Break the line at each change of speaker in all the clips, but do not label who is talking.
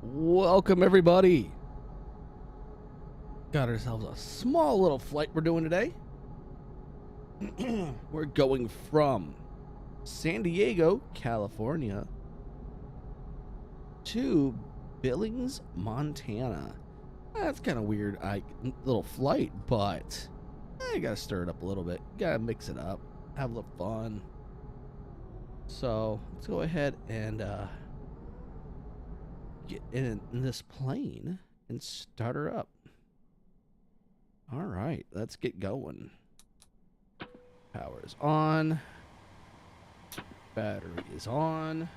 Welcome everybody. Got ourselves a small little flight we're doing today. We're going from San Diego, California to Billings, Montana. That's kind of weird, little flight, but I gotta stir it up a little bit. Gotta mix it up, have a little fun. So let's go ahead and get in this plane and start her up. All right, let's get going. Power is on. Battery is on.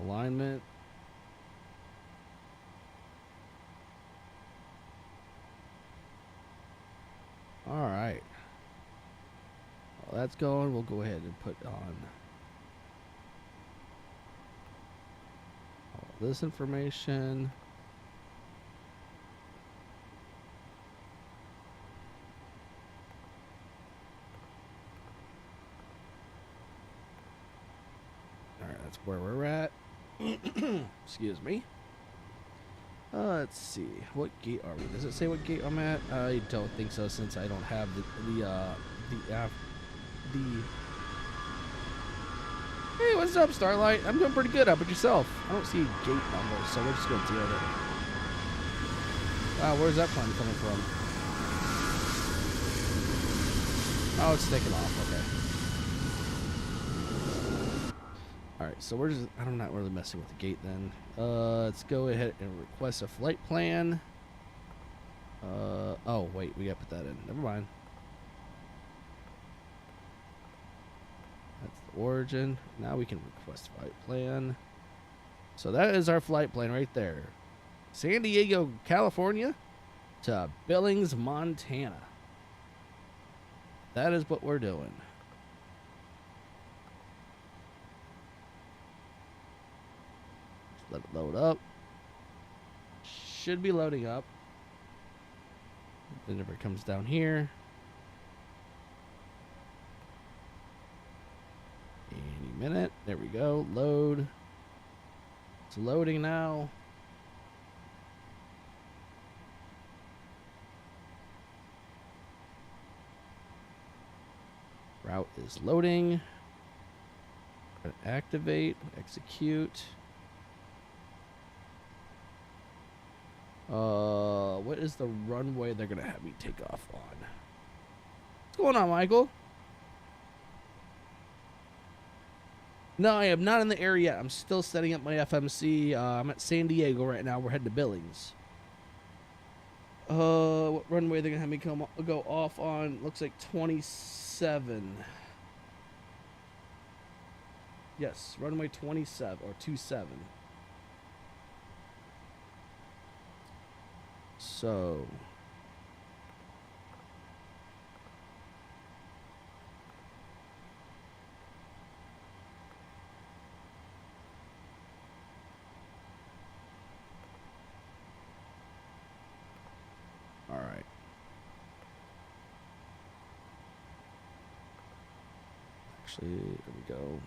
Alignment. All right. While that's going, we'll go ahead and put on all this information. All right, that's where we're at. Excuse me. Let's see. What gate are we? Does it say what gate I'm at? I don't think so, since I don't have Hey, what's up, Starlight? I'm doing pretty good. How about yourself? I don't see gate numbers, so we're just gonna deal with it. Wow, where's that plane coming from? Oh, it's taking off. Okay. Alright, so we're just, I'm not really messing with the gate then. Let's go ahead and request a flight plan. Oh, wait, we gotta put that in. Never mind. That's the origin. Now we can request flight plan. So that is our flight plan right there. San Diego, California to Billings, Montana. That is what we're doing. Let it load up. Should be loading up. Then if it comes down here. Any minute. There we go. Load. It's loading now. Route is loading. Activate. Execute. What is the runway they're gonna have me take off on? What's going on, Michael? No, I am not in the area. I'm still setting up my FMC. I'm at San Diego right now. We're heading to Billings. What runway they're gonna have me go off on? Looks like 27. Yes, runway 27 or 27. So all right. Actually, there we go.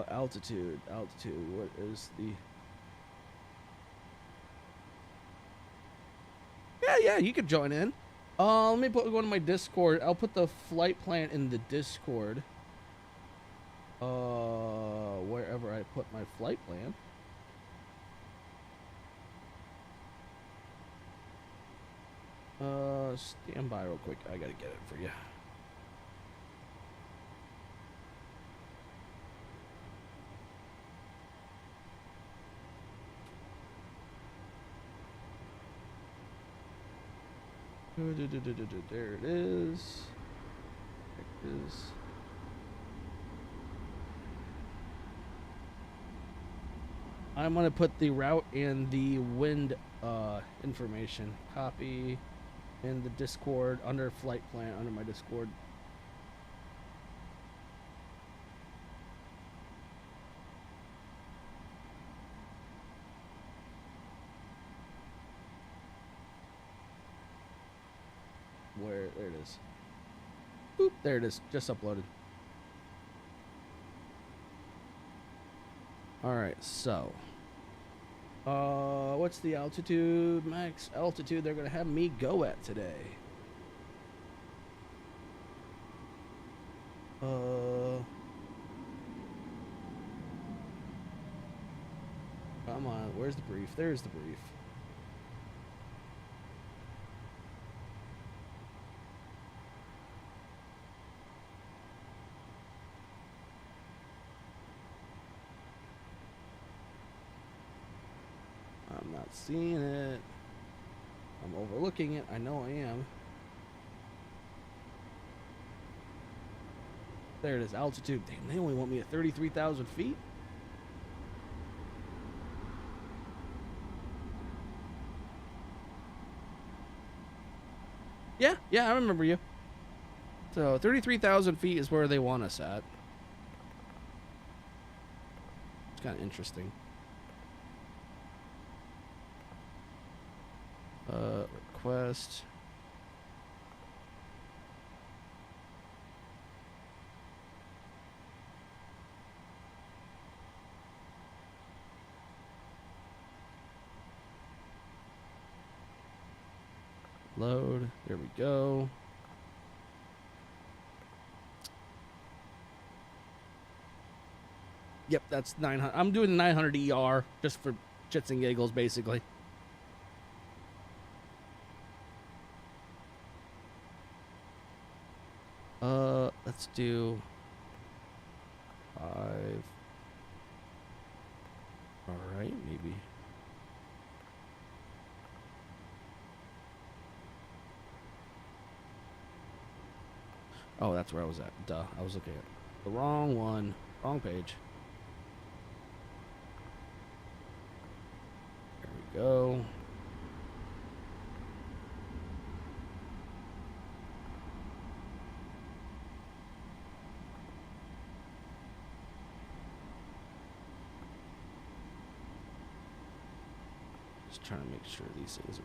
Altitude. What is the... Yeah, you could join in. Let me go to my Discord. I'll put the flight plan in the Discord. Wherever I put my flight plan. Stand by real quick. I gotta get it for you. There it is. I'm going to put the route and the wind information. Copy in the Discord under flight plan, under my Discord. Where? There it is. Boop, there it is. Just uploaded. Alright, so. What's the altitude? Max altitude they're going to have me go at today. Come on, where's the brief? There's the brief. I'm not seeing it. I'm overlooking it. I know I am. There it is, altitude. Damn, they only want me at 33,000 feet? Yeah, I remember you. So 33,000 feet is where they want us at. It's kind of interesting. Request. Load. There we go. Yep, that's 900. I'm doing the 900ER just for shits and giggles, basically. Let's do 5. All right, maybe. Oh, that's where I was at. Duh. I was looking at the wrong one. Wrong page. There we go. Just trying to make sure these things are.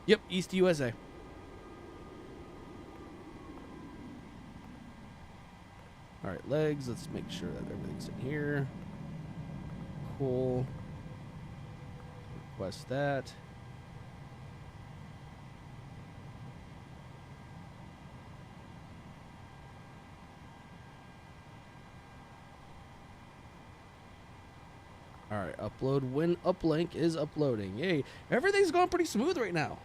Yep, East USA. All right, legs. Let's make sure that everything's in here. Cool. Request that. All right, upload when uplink is uploading. Yay. Everything's going pretty smooth right now.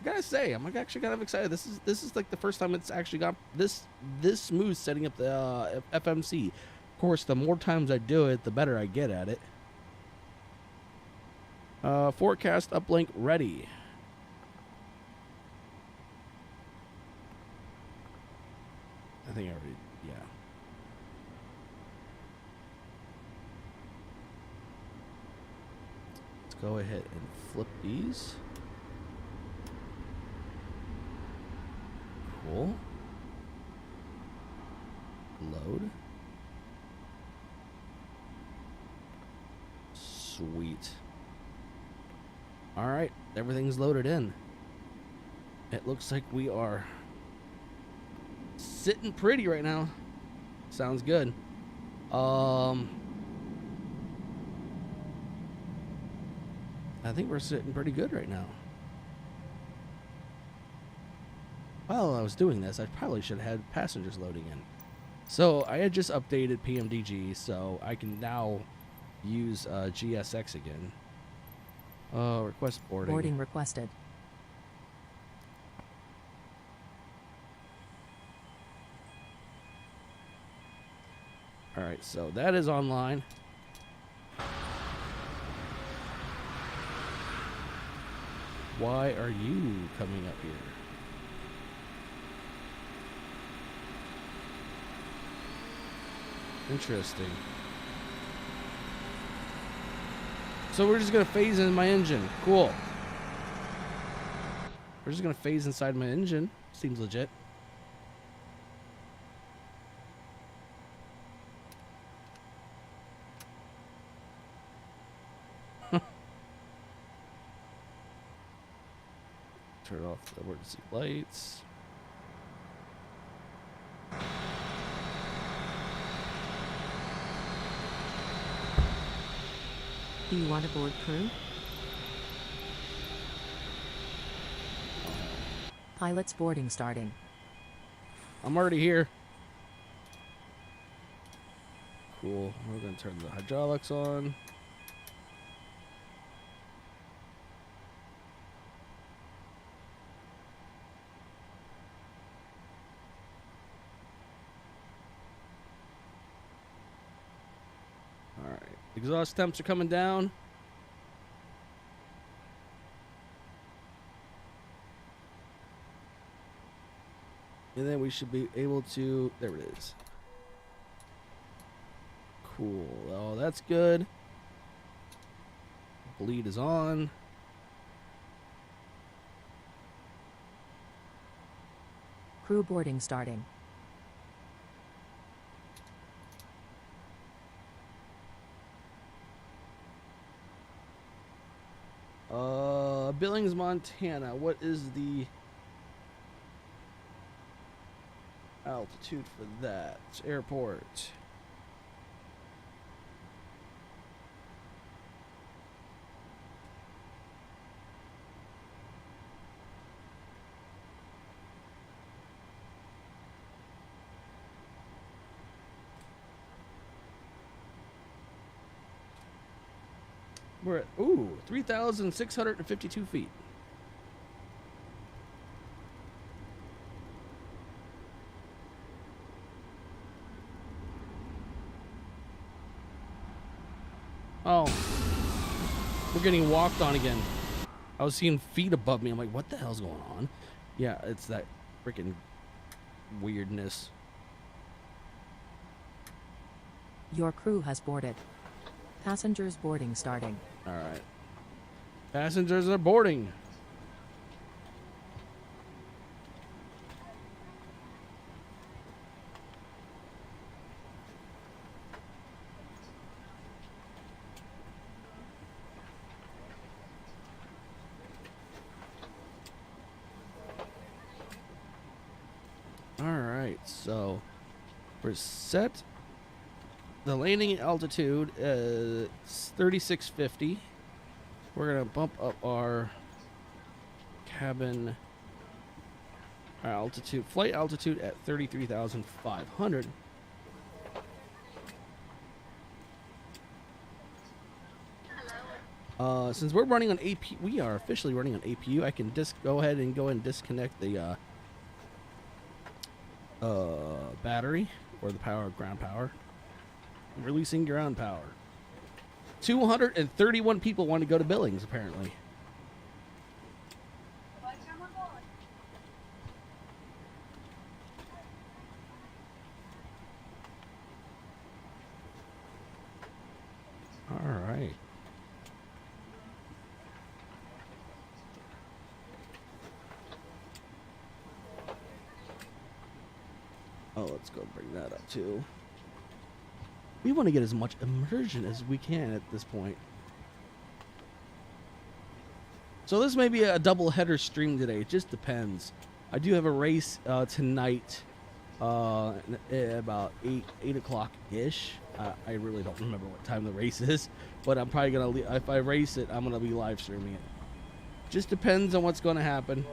I gotta say, I'm actually kind of excited. This is like the first time it's actually got this smooth setting up the FMC. Of course, the more times I do it, the better I get at it. Forecast uplink ready. I think I already, yeah. Let's go ahead and flip these. Cool. Load. Sweet. All right, everything's loaded in. It looks like we are sitting pretty right now. Sounds good. I think we're sitting pretty good right now. While I was doing this, I probably should have had passengers loading in. So I had just updated PMDG, so I can now use GSX again. Request boarding.
Boarding requested.
All right, so that is online. Why are you coming up here? Interesting. So we're just going to phase in my engine. Cool. We're just going to phase inside my engine. Seems legit. turn off the emergency lights.
Do you want to board, crew? Pilot's boarding starting.
I'm already here. Cool. We're going to turn the hydraulics on. All right. Exhaust temps are coming down. And then we should be able to, there it is. Cool. Oh, that's good. Bleed is on.
Crew boarding starting.
Billings, Montana. What is the altitude for that airport? We're at, 3,652 feet. Oh. We're getting walked on again. I was seeing feet above me. I'm like, what the hell's going on? Yeah, it's that freaking weirdness.
Your crew has boarded. Passengers boarding starting.
All right. Passengers are boarding. All right, so we're set. The landing altitude is 3650. We're gonna bump up our cabin altitude, flight altitude at 33,500. Since we're running on AP, we are officially running on APU. I can just go ahead and disconnect the battery or the power, ground power. Releasing ground power. 231 people want to go to Billings, apparently. All right. Oh, let's go bring that up too. We want to get as much immersion as we can at this point. So this may be a double header stream today. It just depends. I do have a race tonight about 8 o'clock ish. I really don't remember what time the race is, but I'm probably gonna if I race it, I'm gonna be live streaming it. Just depends on what's gonna happen.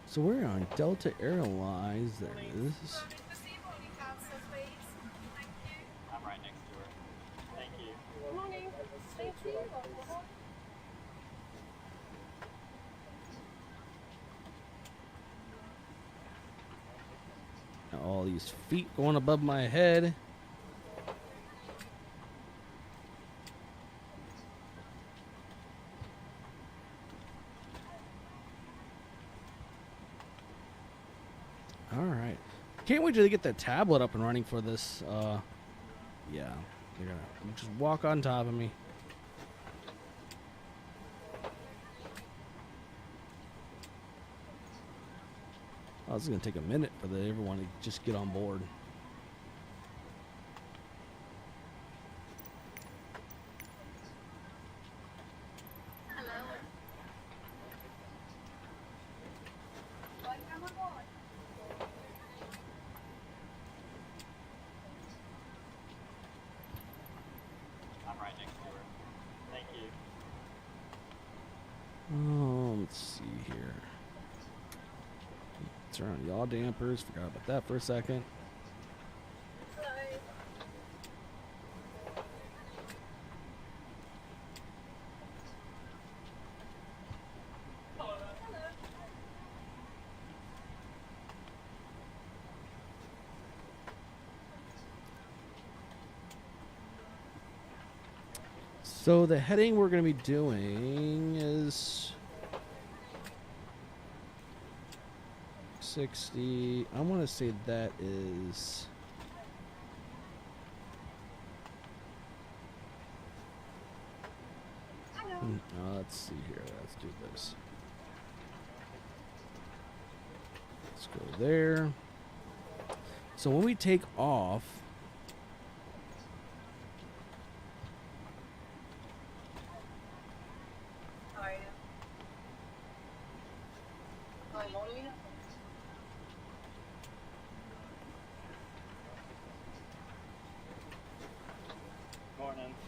So we're on Delta Airlines. There it is.
I'm right next to her. Thank you.
All these feet going above my head. All right. Can't wait till they get that tablet up and running for this. Yeah. They're gonna just walk on top of me. Oh, this is gonna take a minute for everyone to just get on board.
I'm right next to her. Thank you.
Oh, let's see here. Turn on yaw dampers. Forgot about that for a second. So the heading we're going to be doing is 60. I want to say that is let's see here. Let's do this. Let's go there. So when we take off,
Morning.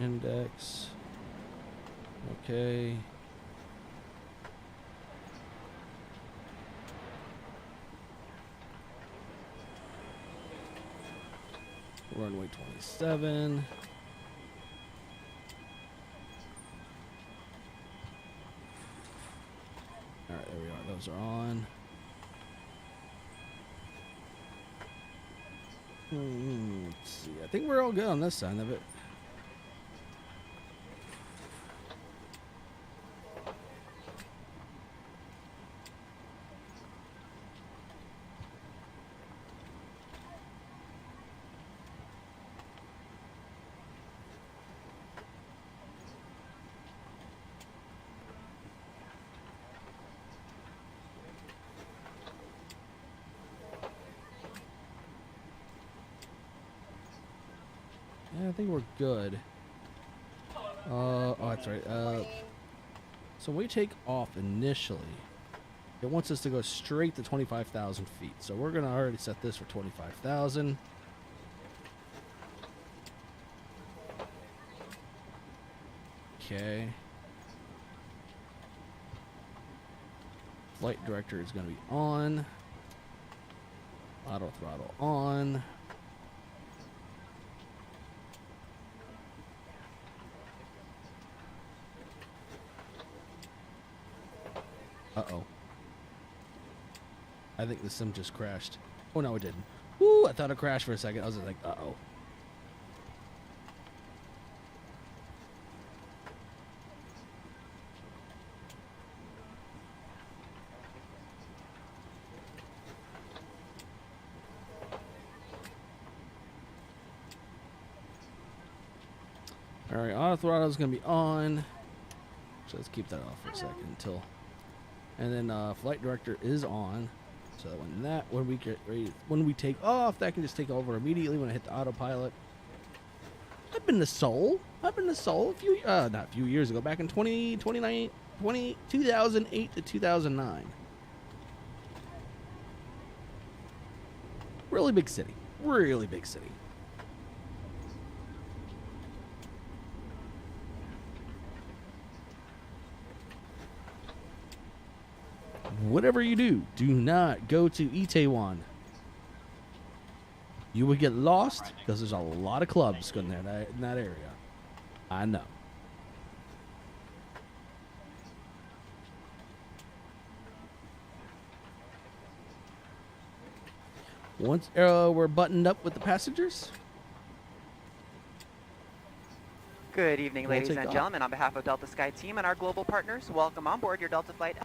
index. Okay. Runway 27. All right, there we are. Those are on. Let's see. I think we're all good on this side of it. Yeah, I think we're good. Oh, that's right. So when we take off initially, it wants us to go straight to 25,000 feet. So we're going to already set this for 25,000. Okay. Flight director is going to be on. Auto throttle on. Uh-oh. I think the sim just crashed. Oh, no, it didn't. Woo, I thought it crashed for a second. I was like, uh-oh. All right, auto throttle is going to be on. So let's keep that off for a second until... And then flight director is on, so that when we get ready, when we take off, that can just take over immediately when I hit the autopilot. I've been to Seoul. I've been to Seoul a few, not a few years ago, back in 2008 to 2009. Really big city. Really big city. Whatever you do, do not go to Itaewon. You will get lost because there's a lot of clubs going there in that area. I know. Once we're buttoned up with the passengers,
Good evening,
We'll
ladies
take
and
that.
gentlemen. On behalf of Delta Sky Team and our global partners, welcome on board your Delta flight.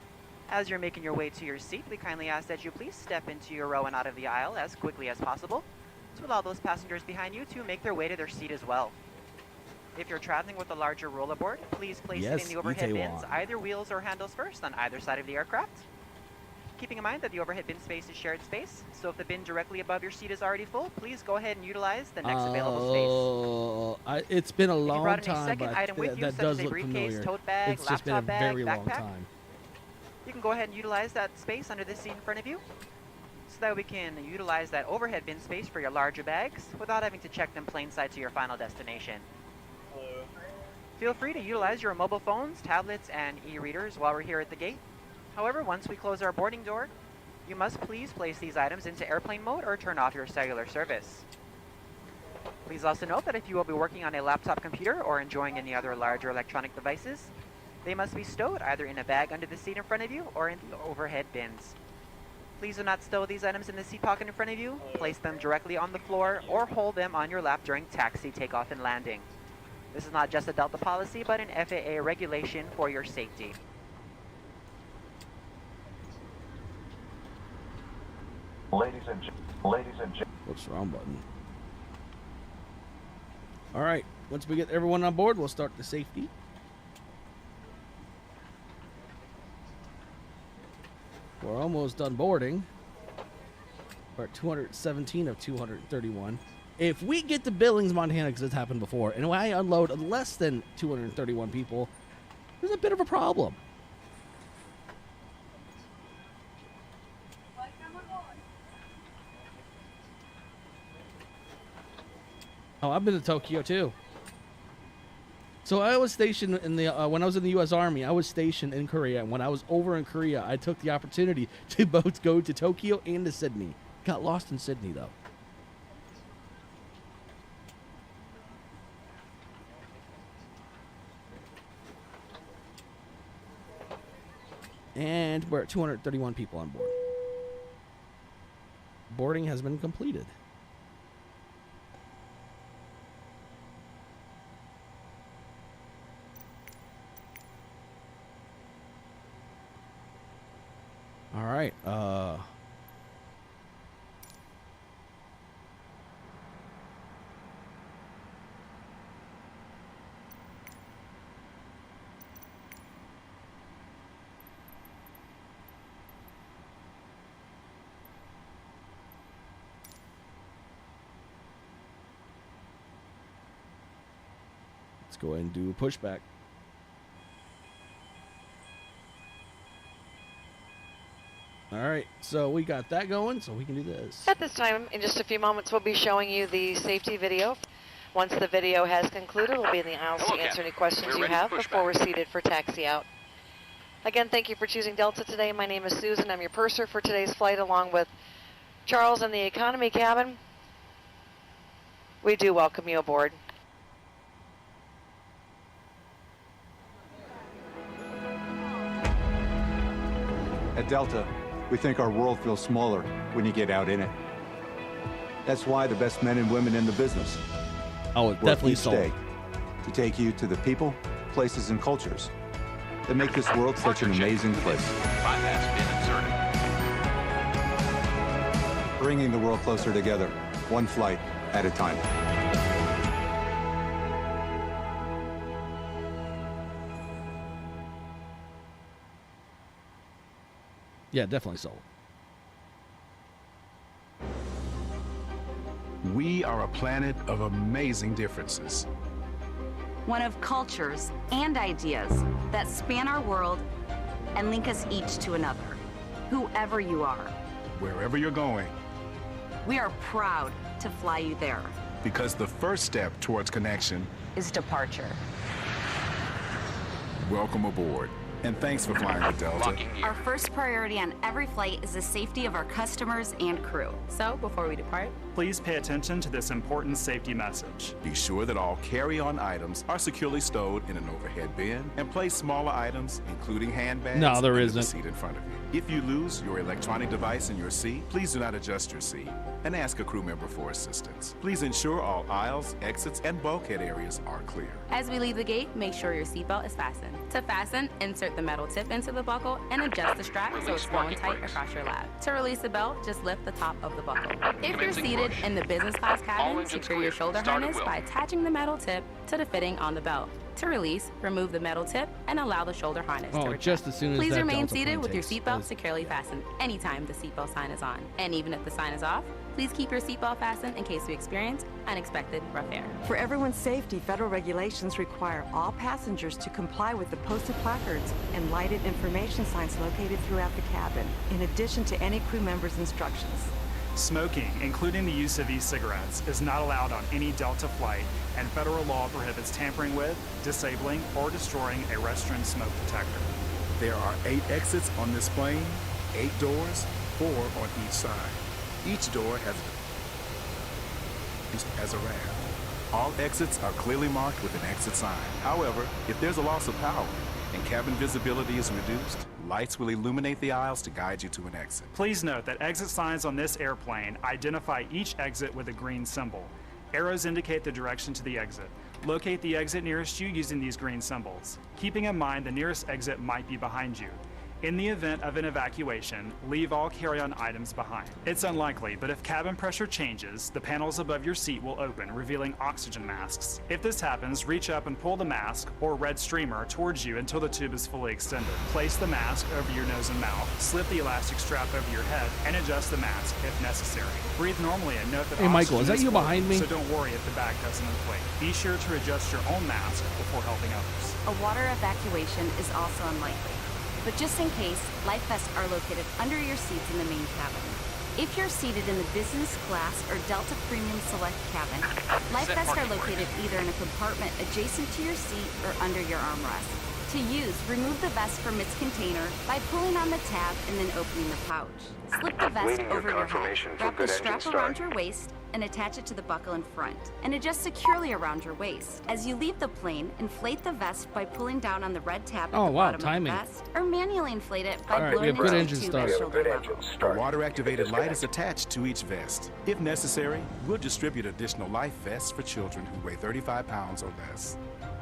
As you're making your way to your seat, we kindly ask that you please step into your row and out of the aisle as quickly as possible to allow those passengers behind you to make their way to their seat as well. If you're traveling with a larger rollerboard, please place it in the overhead bins, either wheels or handles first on either side of the aircraft. Keeping in mind that the overhead bin space is shared space, so if the bin directly above your seat is already full, please go ahead and utilize the next available space.
It's been a
If you
long
brought any
time,
second
but
item with you,
that
such
does
as a
look
briefcase,
familiar.
tote bag,
It's just been a
laptop bag,
very long
backpack,
time.
you can go ahead and utilize that space under this seat in front of you, so that we can utilize that overhead bin space for your larger bags without having to check them plain sight to your final destination. Feel free to utilize your mobile phones, tablets, and e-readers while we're here at the gate. However, once we close our boarding door, you must please place these items into airplane mode or turn off your cellular service. Please also note that if you will be working on a laptop computer or enjoying any other larger electronic devices, they must be stowed either in a bag under the seat in front of you or in the overhead bins. Please do not stow these items in the seat pocket in front of you, place them directly on the floor, or hold them on your lap during taxi, takeoff, and landing. This is not just a Delta policy, but an FAA regulation for your safety.
Ladies and gentlemen.
What's the wrong button? All right. Once we get everyone on board, we'll start the safety. We're almost done boarding. We're at 217 of 231. If we get to Billings, Montana, because it's happened before, and I unload less than 231 people, there's a bit of a problem. Oh, I've been to Tokyo too. So I was stationed in the when I was in the U.S. Army. I was stationed in Korea, and when I was over in Korea, I took the opportunity to both go to Tokyo and to Sydney. Got lost in Sydney though. And we're at 231 people on board. Boarding has been completed. All right. Let's go ahead and do a pushback. All right, so we got that going, so we can do this.
At this time, in just a few moments, we'll be showing you the safety video. Once the video has concluded, we'll be in the aisles to answer any questions you have before we're seated for taxi out. Again, thank you for choosing Delta today. My name is Susan. I'm your purser for today's flight, along with Charles in the economy cabin. We do welcome you aboard.
At Delta, we think our world feels smaller when you get out in it. That's why the best men and women in the business
Oh,
work
definitely
each
sold.
day to take you to the people, places, and cultures that make this world such an amazing place. Bringing the world closer together, one flight at a time.
Yeah, definitely sold.
We are a planet of amazing differences.
One of cultures and ideas that span our world and link us each to another, whoever you are.
Wherever you're going,
We are proud to fly you there.
because the first step towards connection,
Is departure.
welcome aboard. And thanks for flying with Delta.
Our first priority on every flight is the safety of our customers and crew.
So, before we depart, Please pay attention to this important safety message.
Be sure that all carry-on items are securely stowed in an overhead bin, and place smaller items, including handbags,
No, there
under
isn't.
the seat in front of you. If you lose your electronic device in your seat, please do not adjust your seat and ask a crew member for assistance. Please ensure all aisles, exits, and bulkhead areas are clear.
As we leave the gate, make sure your seatbelt is fastened. To fasten, insert the metal tip into the buckle and adjust the strap so it's low and tight across your lap. To release the belt, just lift the top of the buckle. If you're seated in the business class cabin, secure your shoulder harness by attaching the metal tip to the fitting on the belt. To release, remove the metal tip and allow the shoulder harness to retract.
Just as soon as
Please
that
remain
Delta
seated
plane
with your
takes.
seatbelt securely fastened anytime the seatbelt sign is on. And even if the sign is off, please keep your seatbelt fastened in case we experience unexpected rough air.
For everyone's safety, federal regulations require all passengers to comply with the posted placards and lighted information signs located throughout the cabin, in addition to any crew member's instructions.
Smoking, including the use of e-cigarettes, is not allowed on any Delta flight, and federal law prohibits tampering with, disabling, or destroying a restroom smoke detector.
There are 8 exits on this plane, 8 doors, 4 on each side. Each door has a ramp. All exits are clearly marked with an exit sign. However, if there's a loss of power and cabin visibility is reduced, lights will illuminate the aisles to guide you to an exit.
Please note that exit signs on this airplane identify each exit with a green symbol. Arrows indicate the direction to the exit. Locate the exit nearest you using these green symbols, keeping in mind the nearest exit might be behind you. In the event of an evacuation, leave all carry-on items behind. It's unlikely, but if cabin pressure changes, the panels above your seat will open, revealing oxygen masks. If this happens, reach up and pull the mask or red streamer towards you until the tube is fully extended. Place the mask over your nose and mouth, slip the elastic strap over your head, and adjust the mask if necessary. Breathe normally and note that
Hey, Michael, is
oxygen
that you
full,
behind me?
So don't worry if the bag doesn't inflate. Be sure to adjust your own mask before helping others.
A water evacuation is also unlikely. But just in case, life vests are located under your seats in the main cabin. If you're seated in the business class or Delta Premium Select cabin, life vests are located either in a compartment adjacent to your seat or under your armrest. To use, remove the vest from its container by pulling on the tab and then opening the pouch. Slip the vest over your head, wrap the strap around your waist, and attach it to the buckle in front, and adjust securely around your waist. As you leave the plane, inflate the vest by pulling down on the red tab at the bottom of the vest, or manually inflate it by blowing into the tube at shoulder level.
A water-activated light is attached to each vest. If necessary, we'll distribute additional life vests for children who weigh 35 pounds or less.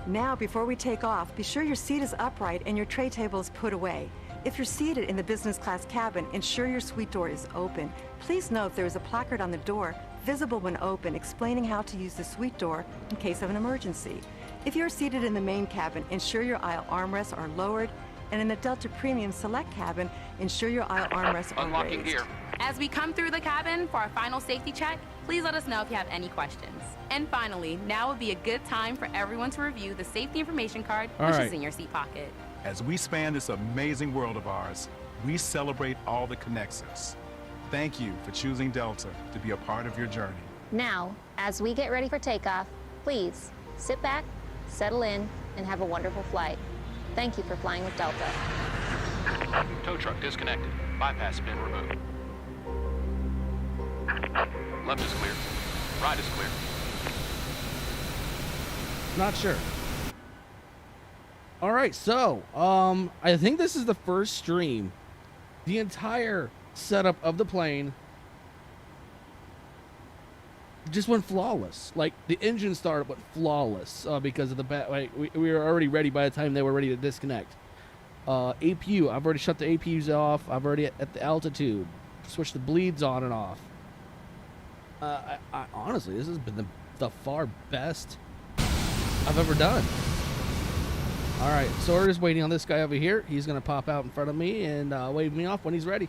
Now, before we take off, be sure your seat is upright and your tray table is put away. If you're seated in the business class cabin, ensure your suite door is open. Please note there is a placard on the door, visible when open, explaining how to use the suite door in case of an emergency. If you're seated in the main cabin, ensure your aisle armrests are lowered, and in the Delta Premium Select cabin, ensure your aisle armrests are raised.
Here.
As we come through the cabin for our final safety check, please let us know if you have any questions. And finally, now would be a good time for everyone to review the safety information card, which is in your seat pocket.
As we span this amazing world of ours, we celebrate all that connects us. Thank you for choosing Delta to be a part of your journey.
Now, as we get ready for takeoff, please sit back, settle in, and have a wonderful flight. Thank you for flying with Delta.
Tow truck disconnected. Bypass bin removed. Left is clear. Right is clear.
Not sure. All right, so I think this is the first stream. The entire setup of the plane just went flawless. Like the engine startup went flawless because of the we were already ready by the time they were ready to disconnect. APU, I've already shut the APUs off. I've already at the altitude switched the bleeds on and off. I honestly, this has been the far best I've ever done. All right, so we're just waiting on this guy over here. He's gonna pop out in front of me and wave me off when he's ready.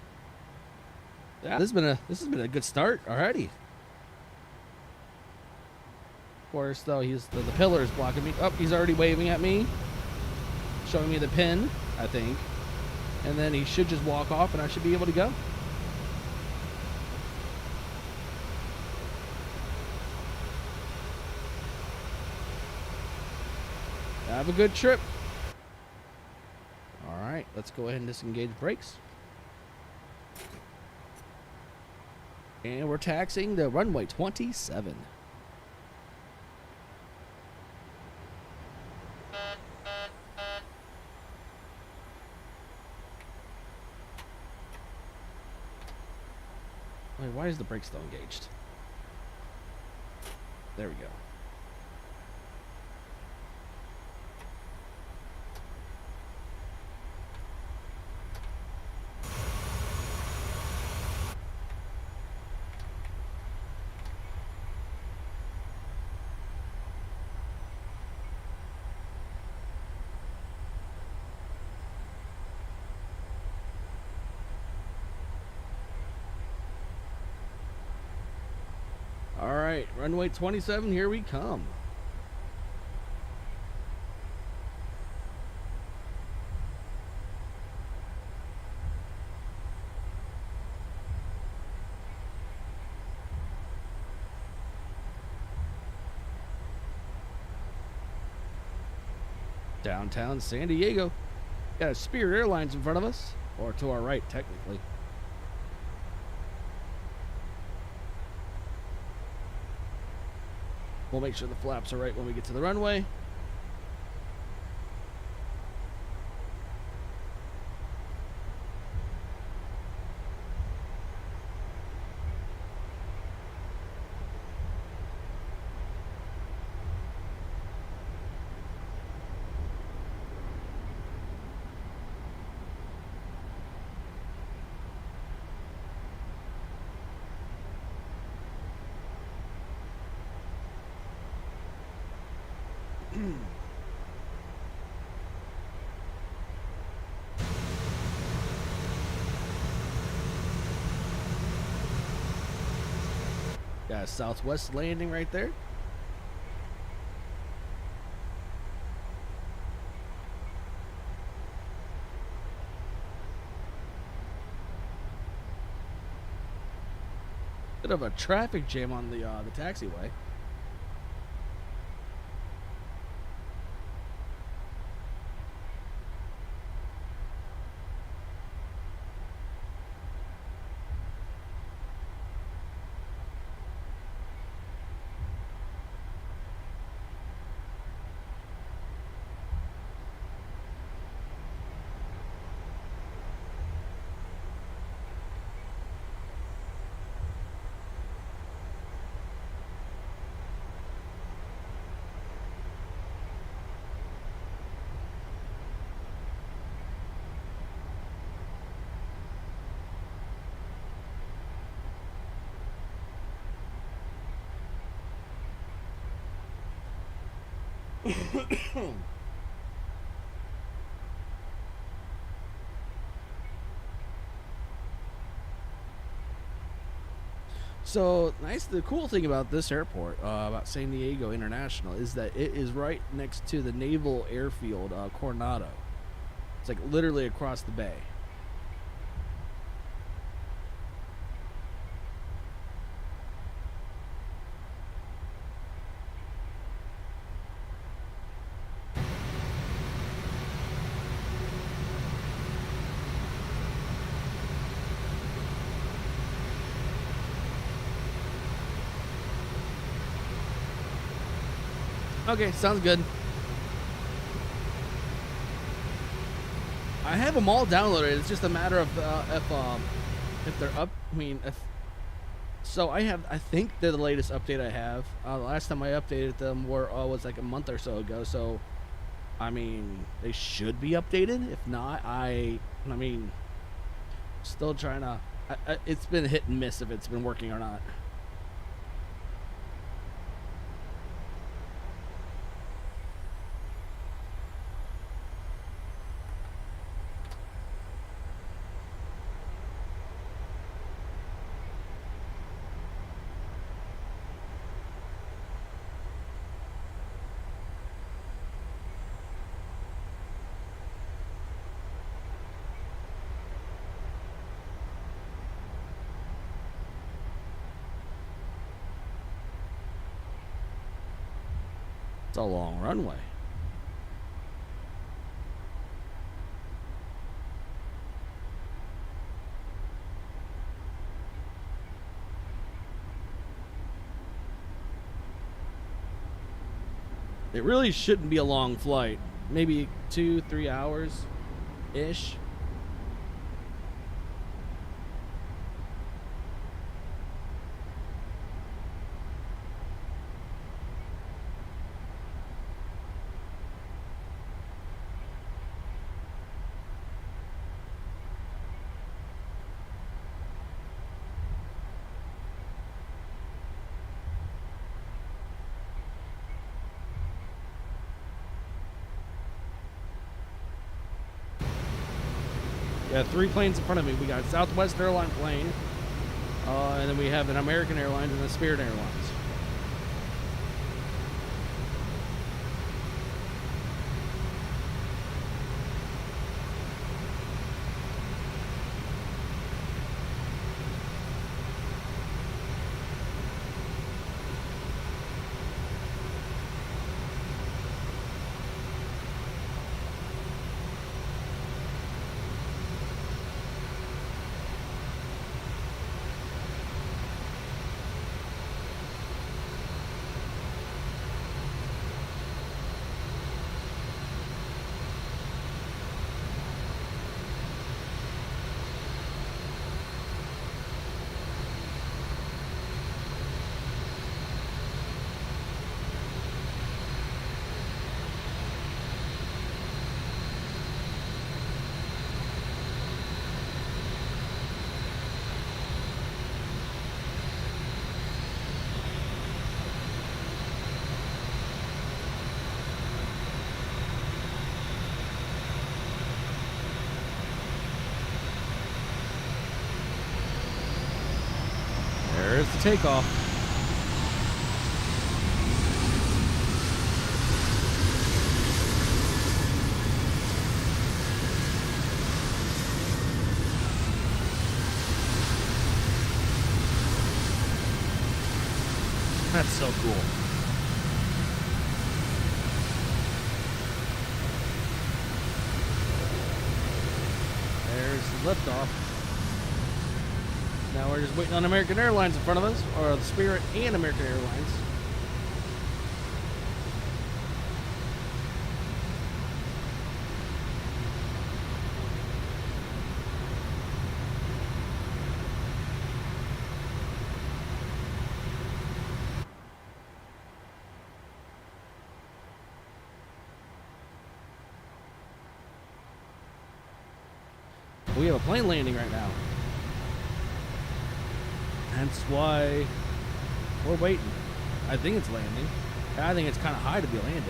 Yeah, this has been a good start already. Of course, though, he's the pillar is blocking me. Oh, he's already waving at me, showing me the pin, I think, and then he should just walk off, and I should be able to go. Have a good trip. All right, let's go ahead and disengage brakes. And we're taxiing the runway 27. Wait, why is the brake still engaged? There we go. All right, runway 27, here we come. Downtown San Diego. Got a Spirit Airlines in front of us, or to our right, technically. We'll make sure the flaps are right when we get to the runway. Got a Southwest landing right there. Bit of a traffic jam on the taxiway. So nice. The cool thing about this airport, about San Diego International, is that it is right next to the Naval Airfield, Coronado. It's like literally across the bay. Okay, sounds good. I have them all downloaded. It's just a matter of if they're up. I mean, so I think they're the latest update I have. The last time I updated them was like a month or so ago. So, I mean, they should be updated. If not, I mean, still trying to. It's been hit and miss if it's been working or not. It's a long runway. It really shouldn't be a long flight. Maybe 2-3 hours-ish. We got 3 planes in front of me. We got a Southwest Airlines plane, and then we have an American Airlines and a Spirit Airlines. There's the takeoff. That's so cool. There's the liftoff. Now we're just waiting on American Airlines in front of us, or the Spirit and American Airlines. We have a plane landing right now. That's why we're waiting. I think it's landing. I think it's kind of high to be landing.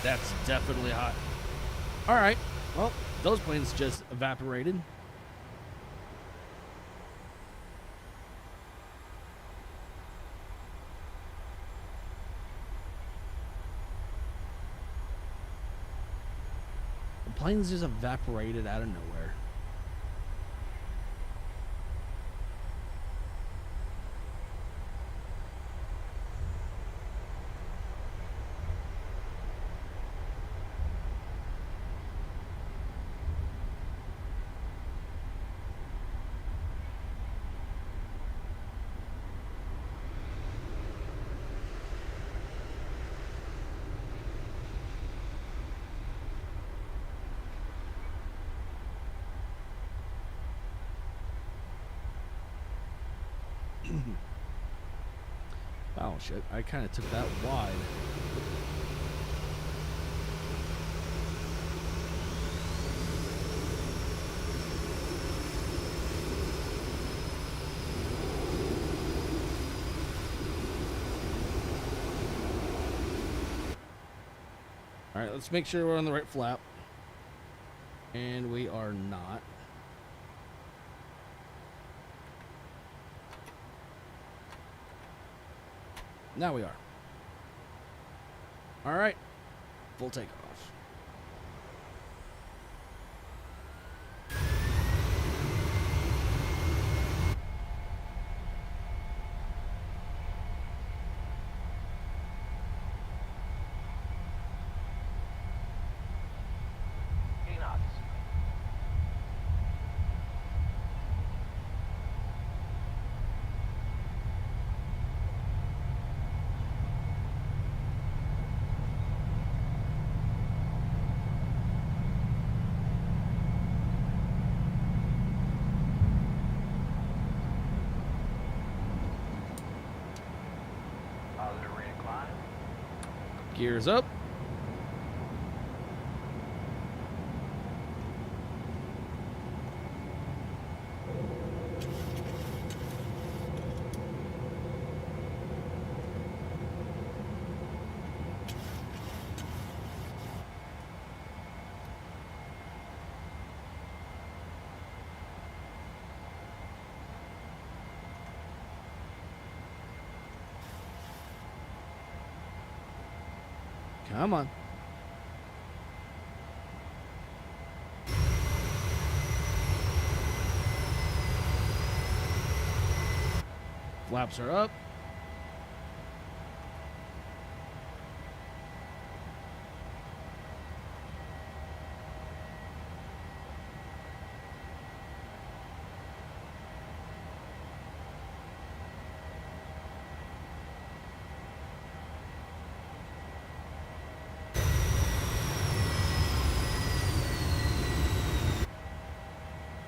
That's definitely hot. All right. Well, those planes just evaporated. Planes just evaporated out of nowhere. Oh shit, I kind of took that wide. Alright, let's make sure we're on the right flap. And we are not. Now we are. All right, full takeoff. Gears up. Come on. Flaps are up.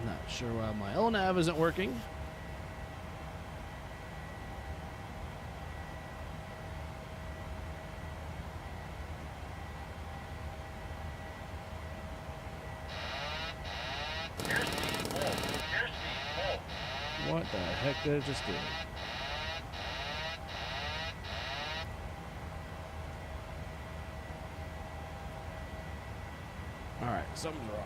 Not sure why my LNAV isn't working. What the heck did it just do? Alright, something's wrong.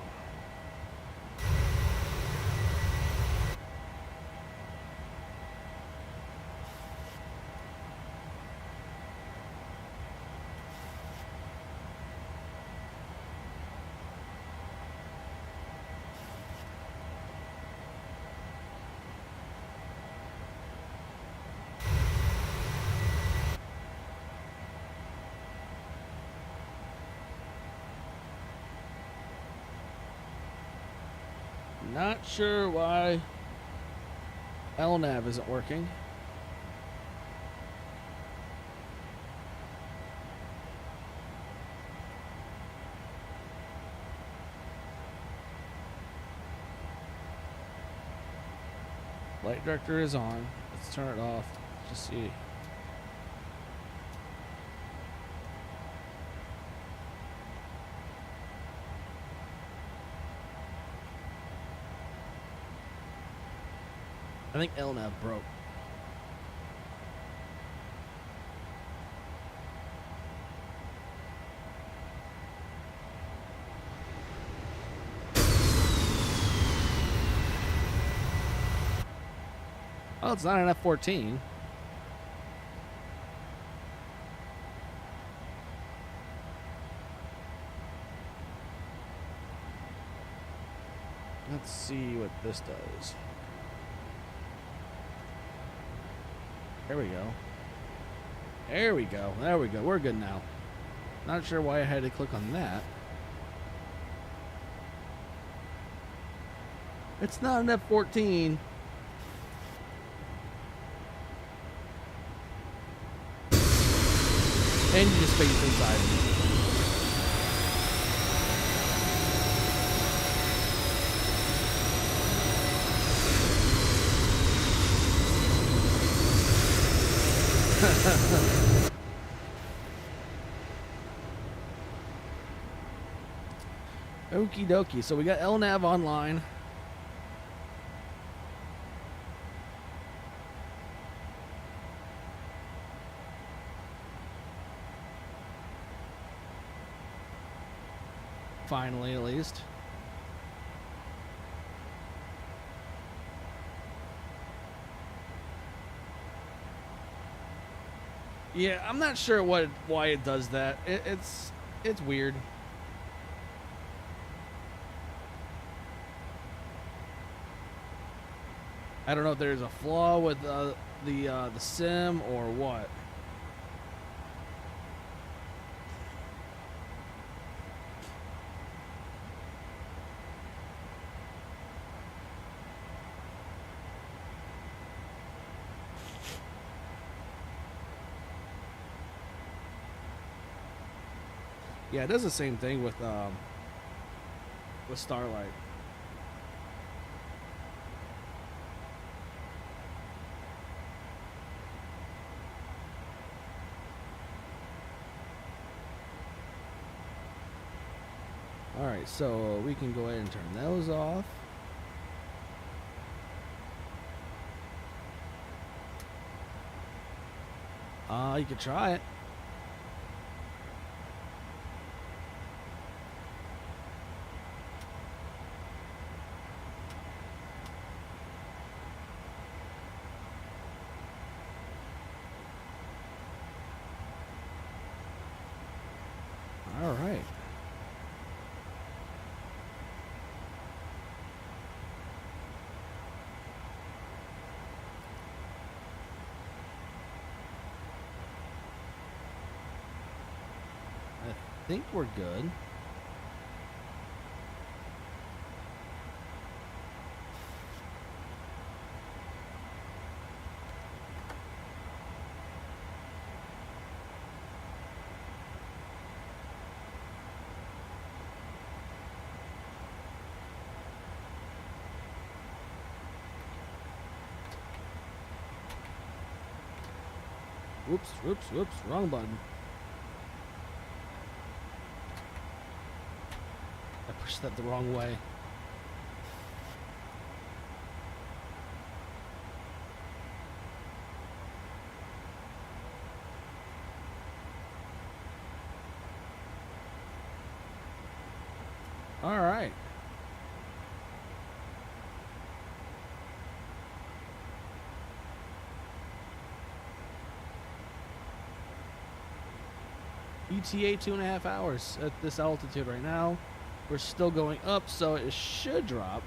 Not sure why LNAV isn't working. Flight director is on. Let's turn it off. Just see. I think LNAV broke. Oh, it's not an F-14. Let's see what this does. There we go. There we go. There we go. We're good now. Not sure why I had to click on that. It's not an F-14. And you just space inside. Okie dokie. So we got LNAV online. Finally, at least. Yeah, I'm not sure why it does that. It's weird. I don't know if there's a flaw with the sim or what. Yeah, it does the same thing with Starlight. Alright, so we can go ahead and turn those off. You could try it. All right. I think we're good. Whoops, wrong button. I pushed that the wrong way. All right. ETA 2.5 hours at this altitude right now. We're still going up, so it should drop.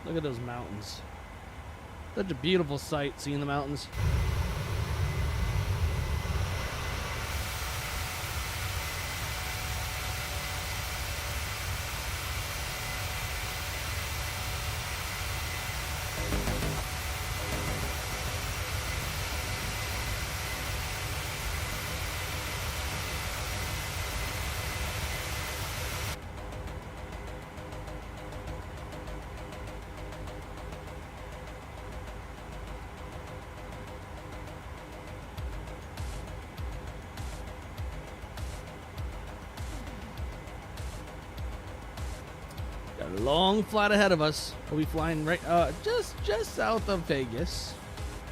Look at those mountains. Such a beautiful sight, seeing the mountains. Got a long flight ahead of us. We'll be flying right just south of Vegas.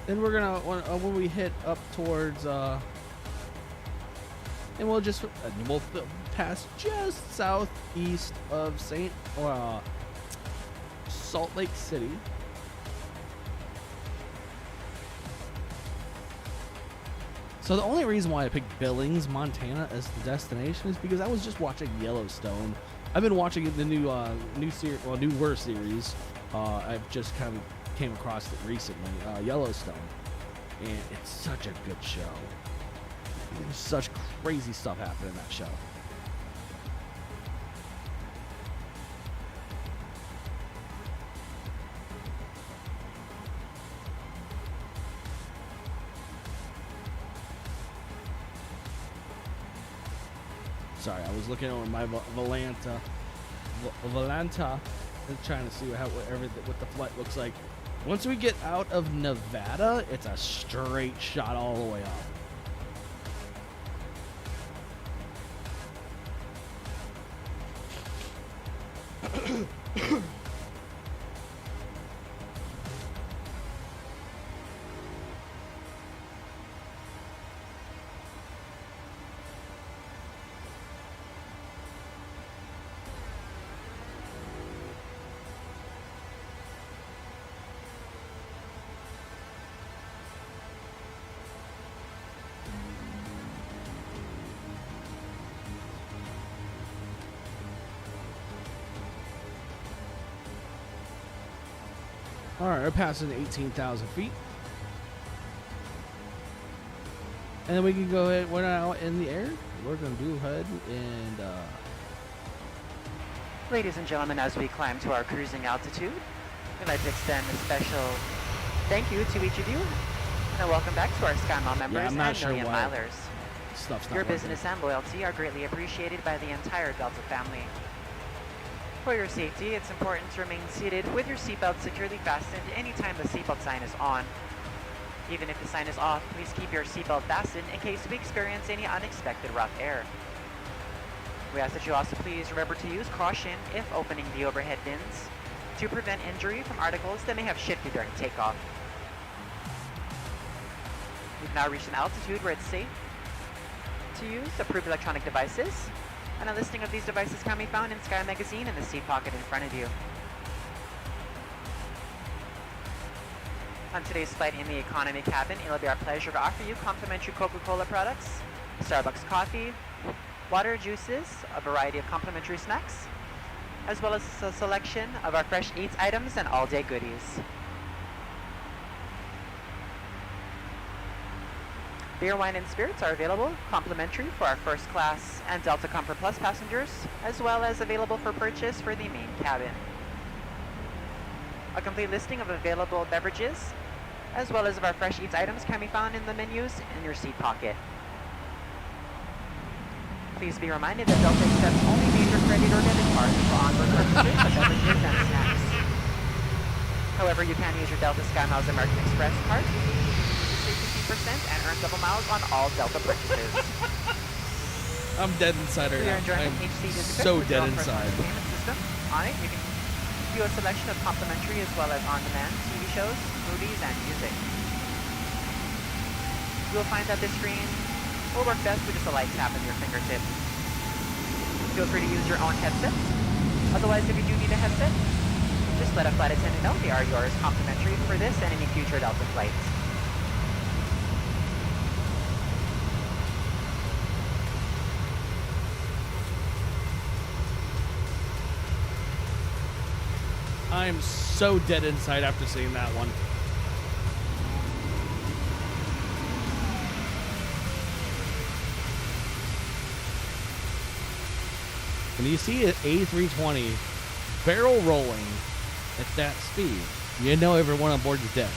Then we're gonna when we hit up towards and we'll pass just southeast of Salt Lake City. So the only reason why I picked Billings, Montana as the destination is because I was just watching Yellowstone. I've been watching the newer series. I've just kind of came across it recently, Yellowstone, and it's such a good show. There's such crazy stuff happening in that show. Sorry, I was looking over my Volanta, and trying to see what the flight looks like. Once we get out of Nevada, it's a straight shot all the way up. All right, we're passing 18,000 feet. And then we can go ahead, we're out in the air. We're going to go ahead and...
Ladies and gentlemen, as we climb to our cruising altitude, we'd like to extend a special thank you to each of you And welcome back to our SkyMile members
I'm not
and
sure
Million
why
Milers.
stuff's not
Your
working.
business and loyalty are greatly appreciated by the entire Delta family. For your safety, it's important to remain seated with your seatbelt securely fastened anytime the seatbelt sign is on. Even if the sign is off, please keep your seatbelt fastened in case we experience any unexpected rough air. We ask that you also please remember to use caution if opening the overhead bins to prevent injury from articles that may have shifted during takeoff. We've now reached an altitude where it's safe to use approved electronic devices, and a listing of these devices can be found in Sky Magazine in the seat pocket in front of you. On today's flight in the economy cabin, it'll be our pleasure to offer you complimentary Coca-Cola products, Starbucks coffee, water, juices, a variety of complimentary snacks, as well as a selection of our fresh eats items and all-day goodies. Beer, wine, and spirits are available complimentary for our first class and Delta Comfort Plus passengers, as well as available for purchase for the main cabin. A complete listing of available beverages, as well as of our fresh eats items, can be found in the menus in your seat pocket. Please be reminded that Delta accepts only major credit or debit cards for onboard purchases of beverages and snacks. However, you can use your Delta SkyMiles American Express card, save 15%, and earn double miles on all Delta purchases.
I'm dead inside right now. I'm so dead inside.
Payment system. On it, you can view a selection of complimentary as well as on-demand TV shows, movies, and music. You will find that this screen will work best with just a light tap of your fingertips. Feel free to use your own headset. Otherwise, if you do need a headset, just let a flight attendant know they are yours complimentary for this and any future Delta flights.
I'm so dead inside after seeing that one. When you see an A320 barrel rolling at that speed, you know everyone on board is dead.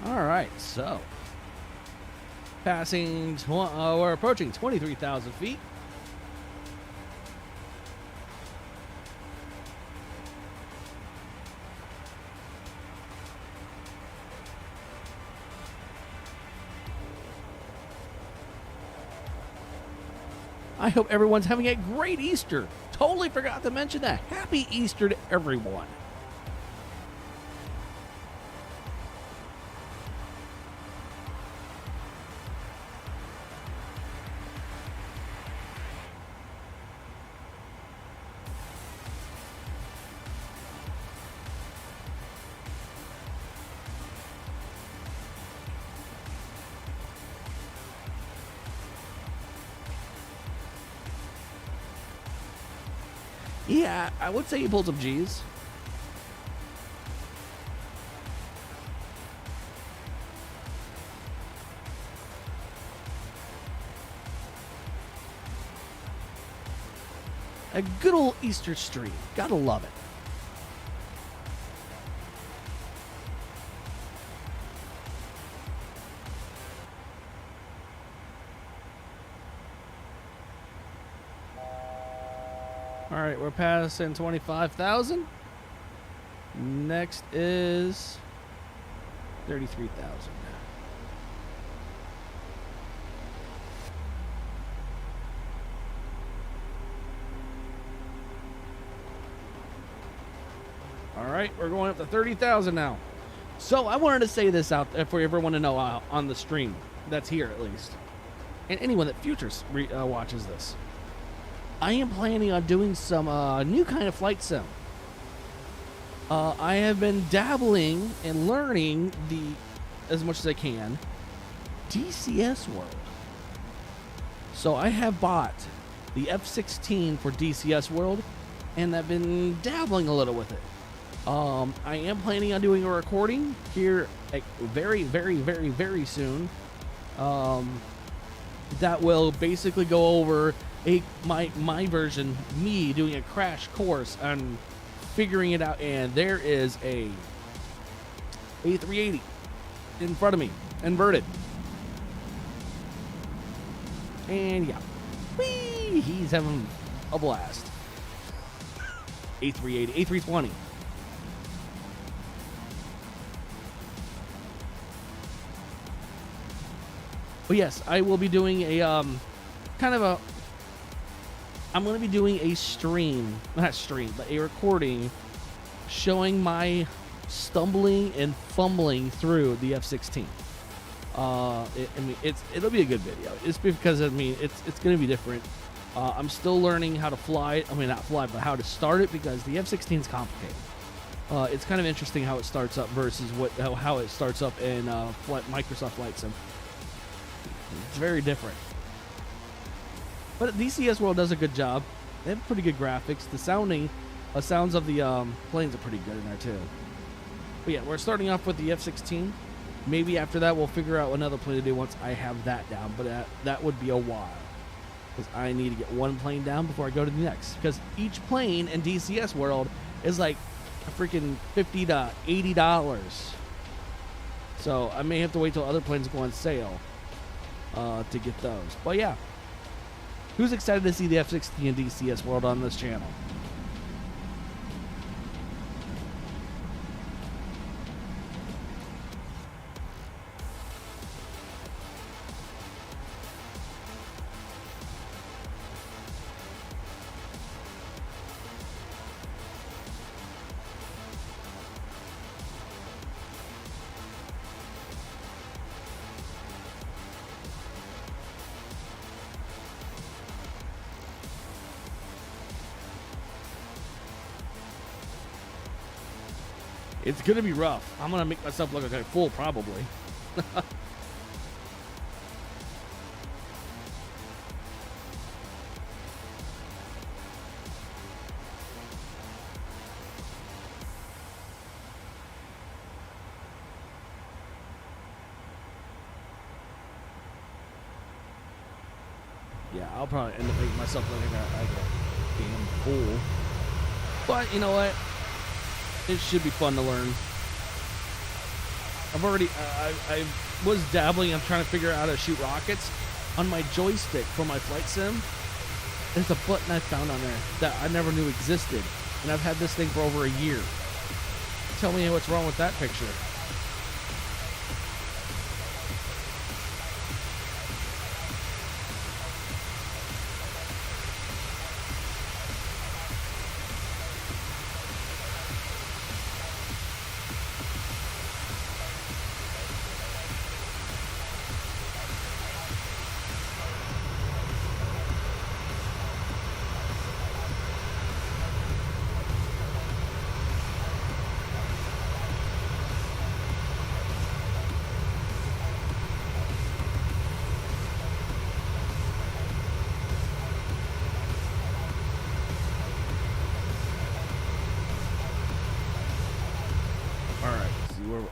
All right, so we're approaching 23,000 feet. I hope everyone's having a great Easter. Totally forgot to mention that. Happy Easter to everyone. Yeah, I would say you pulled some G's. A good old Easter stream. Gotta love it. All right, we're passing 25,000. Next is 33,000. All right, we're going up to 30,000 now. So I wanted to say this out there for everyone to know on the stream that's here at least, and anyone that futures watches this. I am planning on doing some new kind of flight sim. I have been dabbling and learning as much as I can, DCS World. So I have bought the F-16 for DCS World, and I've been dabbling a little with it. I am planning on doing a recording here like, very, very, very, very soon. That will basically go over my version, me doing a crash course on figuring it out. And there is a A380 in front of me, inverted. And yeah, whee, he's having a blast. A380, A320. But yes, I will be doing a I'm going to be doing a a recording showing my stumbling and fumbling through the F-16. It'll be a good video. It's because it's going to be different. I'm still learning how to fly. I mean, not fly, but how to start it, because the F-16 is complicated. It's kind of interesting how it starts up versus how it starts up in Microsoft Flight Sim. It's very different. But DCS World does a good job. They have pretty good graphics. The sounds of the planes are pretty good in there too. But yeah, we're starting off with the F-16. Maybe after that we'll figure out another plane to do once I have that down. But that would be a while, because I need to get one plane down before I go to the next. Because each plane in DCS World is like a freaking $50 to $80. So I may have to wait till other planes go on sale to get those. But yeah, who's excited to see the F-16 in DCS World on this channel? It's gonna be rough. I'm gonna make myself look like a fool, probably. Yeah, I'll probably end up making myself look like a damn fool. But you know what? It should be fun to learn. I was dabbling. I'm trying to figure out how to shoot rockets on my joystick for my flight sim. There's a button I found on there that I never knew existed, and I've had this thing for over a year. Tell me what's wrong with that picture.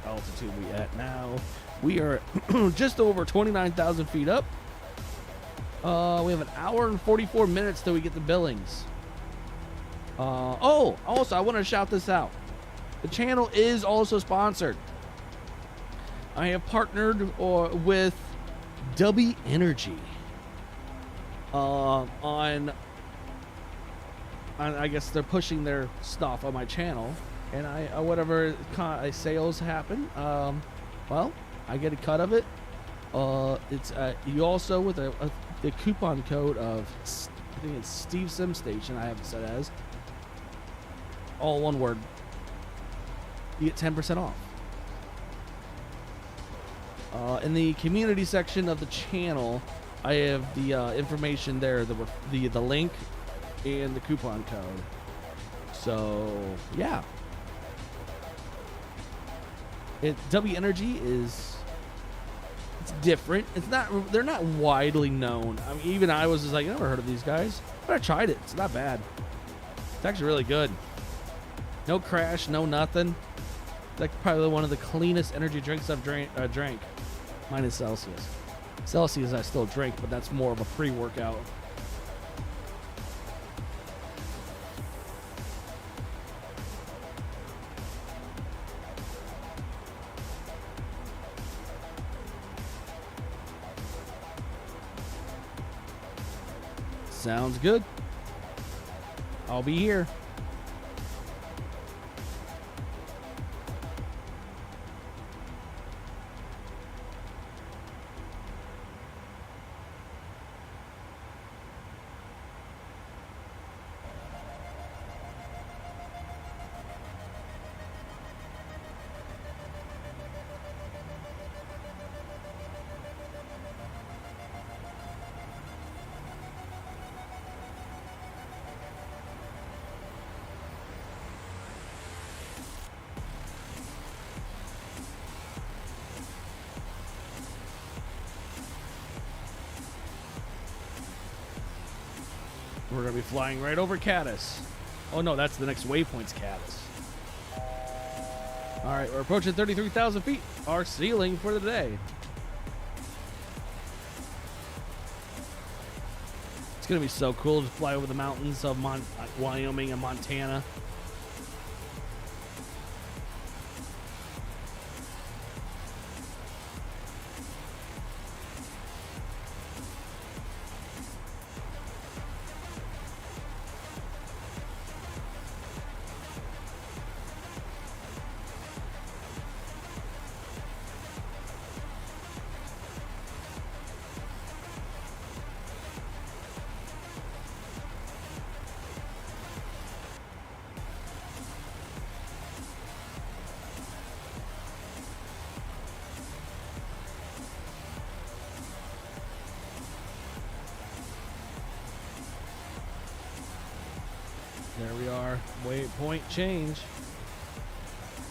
Altitude we at now? We are just over 29,000 feet up. We have an hour and 44 minutes till we get to Billings. Also I want to shout this out. The channel is also sponsored. I have partnered with W Energy on I guess they're pushing their stuff on my channel. And whatever sales happen, well, I get a cut of it. It's you also with the coupon code of, I think it's Steve Sim Station. I have it set as all one word. You get 10% off. In the community section of the channel, I have the information there, the link and the coupon code. So yeah. W Energy it's different. They're not widely known. I mean, even I was just like, I never heard of these guys, but I tried it. It's not bad. It's actually really good. No crash, no nothing. That's probably one of the cleanest energy drinks I've drank. Minus Celsius. Celsius I still drink, but that's more of a pre-workout. Sounds good. I'll be here. We're going to be flying right over Caddis. Oh no, that's the next waypoint's Caddis. Alright, we're approaching 33,000 feet. Our ceiling for the day. It's going to be so cool to fly over the mountains of Wyoming and Montana. There we are. Waypoint change.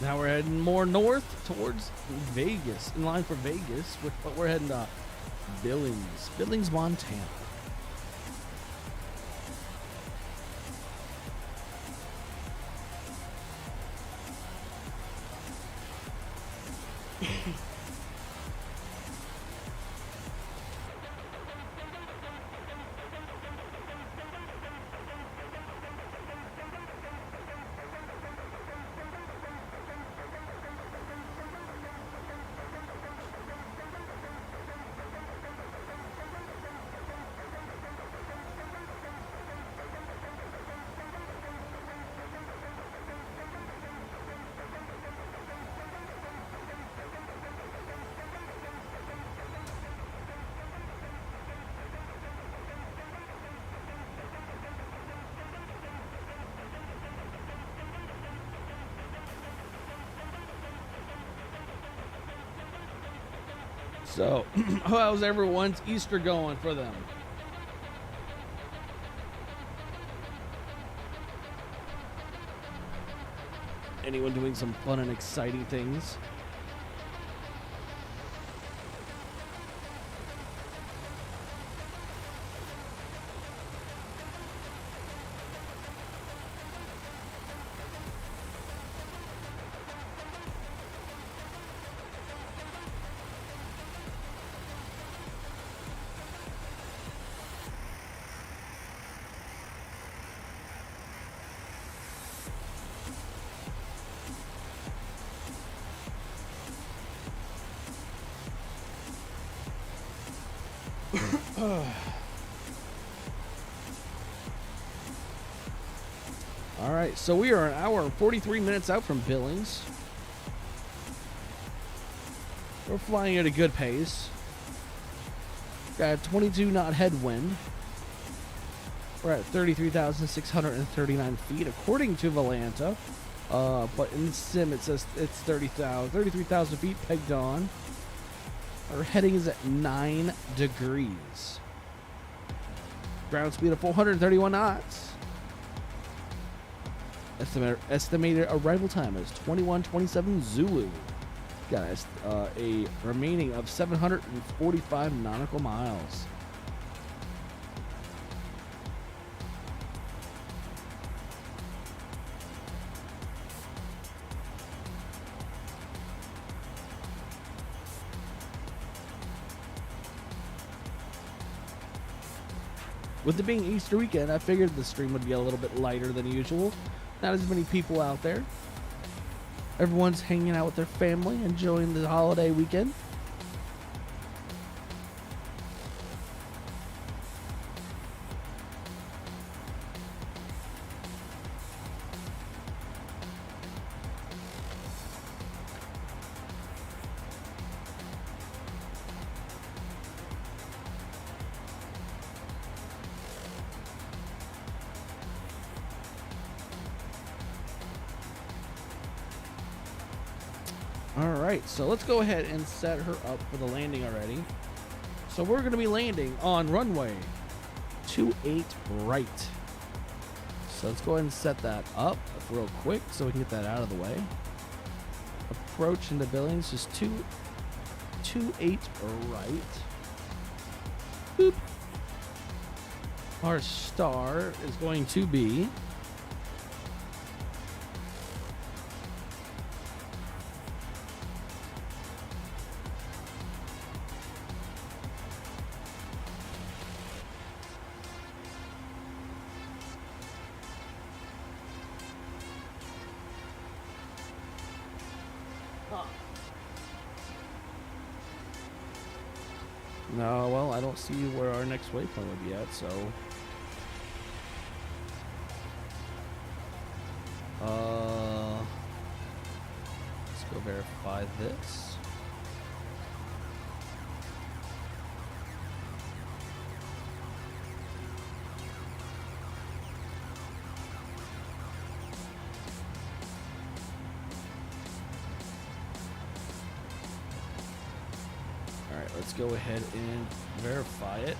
Now we're heading more north towards Vegas, in line for Vegas, but we're heading to Billings, Montana. So, how's everyone's Easter going for them? Anyone doing some fun and exciting things? All right, so we are an hour and 43 minutes out from Billings. We're flying at a good pace. Got a 22 knot headwind. We're at 33,639 feet according to Volanta. But in the sim it says it's 33,000 feet pegged on. Our heading is at 9 degrees. Ground speed of 431 knots. Estimated arrival time is 21:27 Zulu. Got a remaining of 745 nautical miles. With it being Easter weekend, I figured the stream would be a little bit lighter than usual. Not as many people out there. Everyone's hanging out with their family, enjoying the holiday weekend. Alright, so let's go ahead and set her up for the landing already. So we're going to be landing on runway 28 right. So let's go ahead and set that up real quick so we can get that out of the way. Approach into Billings, just 28 right. Boop. Our star is going to be no, well, I don't see where our next waypoint would be at, so let's go verify this. Let's go ahead and verify it.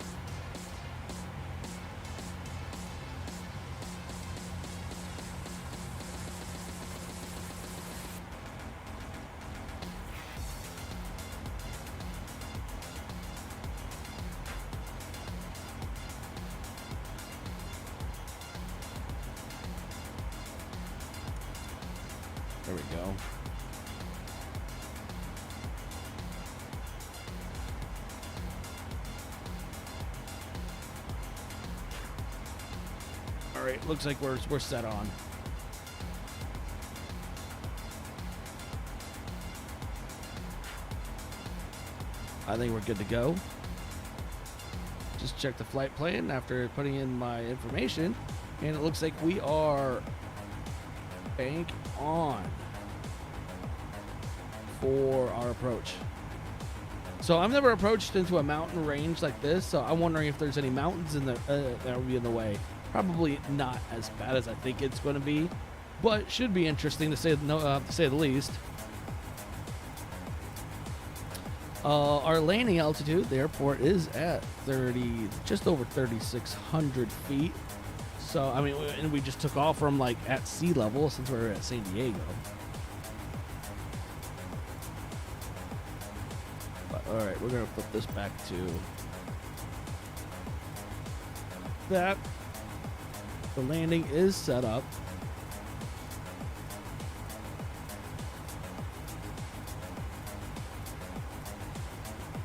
There we go. Alright, looks like we're set on. I think we're good to go. Just check the flight plan after putting in my information, and it looks like we are bank on for our approach. So I've never approached into a mountain range like this, so I'm wondering if there's any mountains in the that would be in the way. Probably not as bad as I think it's going to be, but should be interesting to say the least. Our landing altitude, the airport is at just over 3,600 feet. So I mean, and we just took off from like at sea level since we're at San Diego. But, all right, we're gonna flip this back to that. The landing is set up.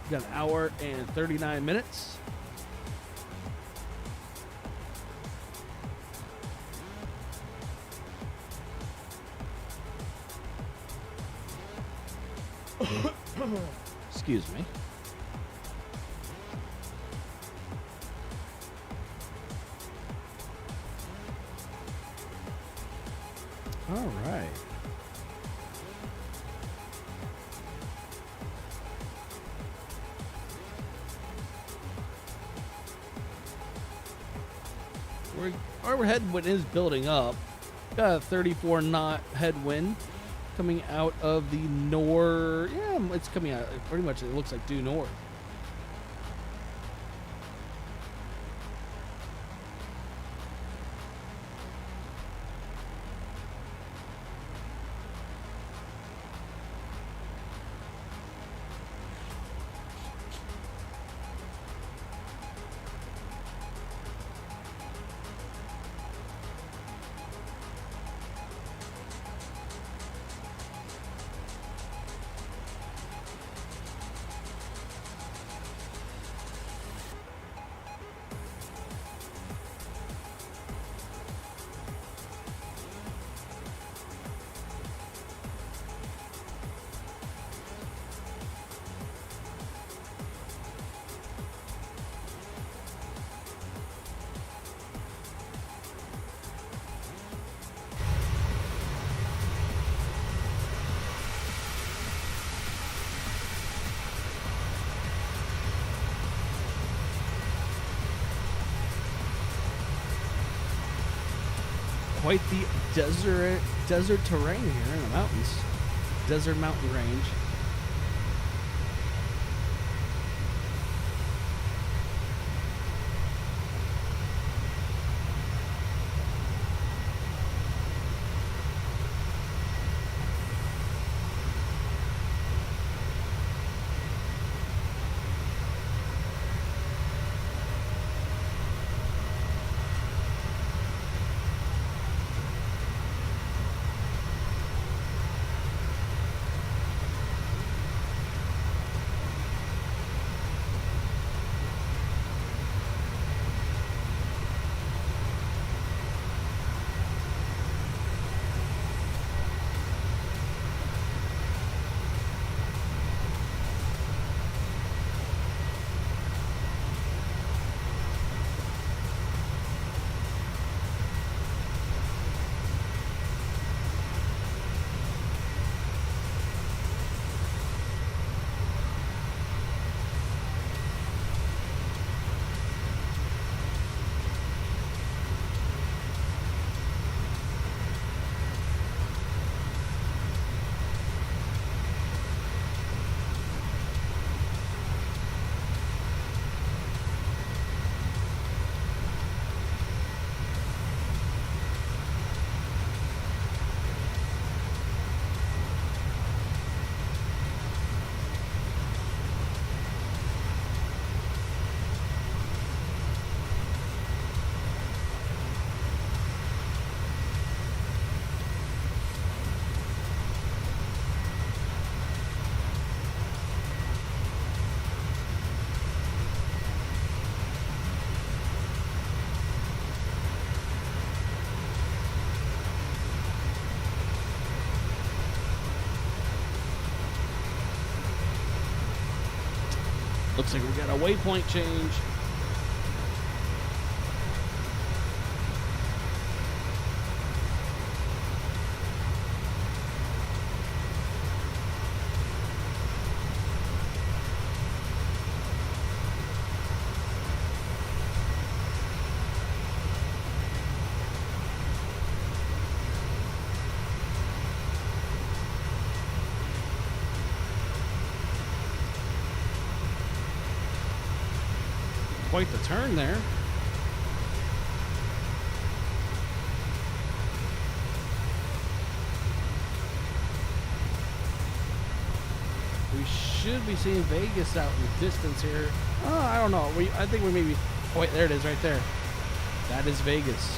We've got an hour and 39 minutes. Excuse me. All right. Our headwind is building up. Got a 34 knot headwind coming out of the north. Yeah, it's coming out pretty much. It looks like due north. quite the desert terrain here in the mountains. Desert mountain range. Looks like we got a waypoint change. Quite the turn there. We should be seeing Vegas out in the distance here. Oh, I don't know. I think we maybe. Oh, wait, there it is, right there. That is Vegas.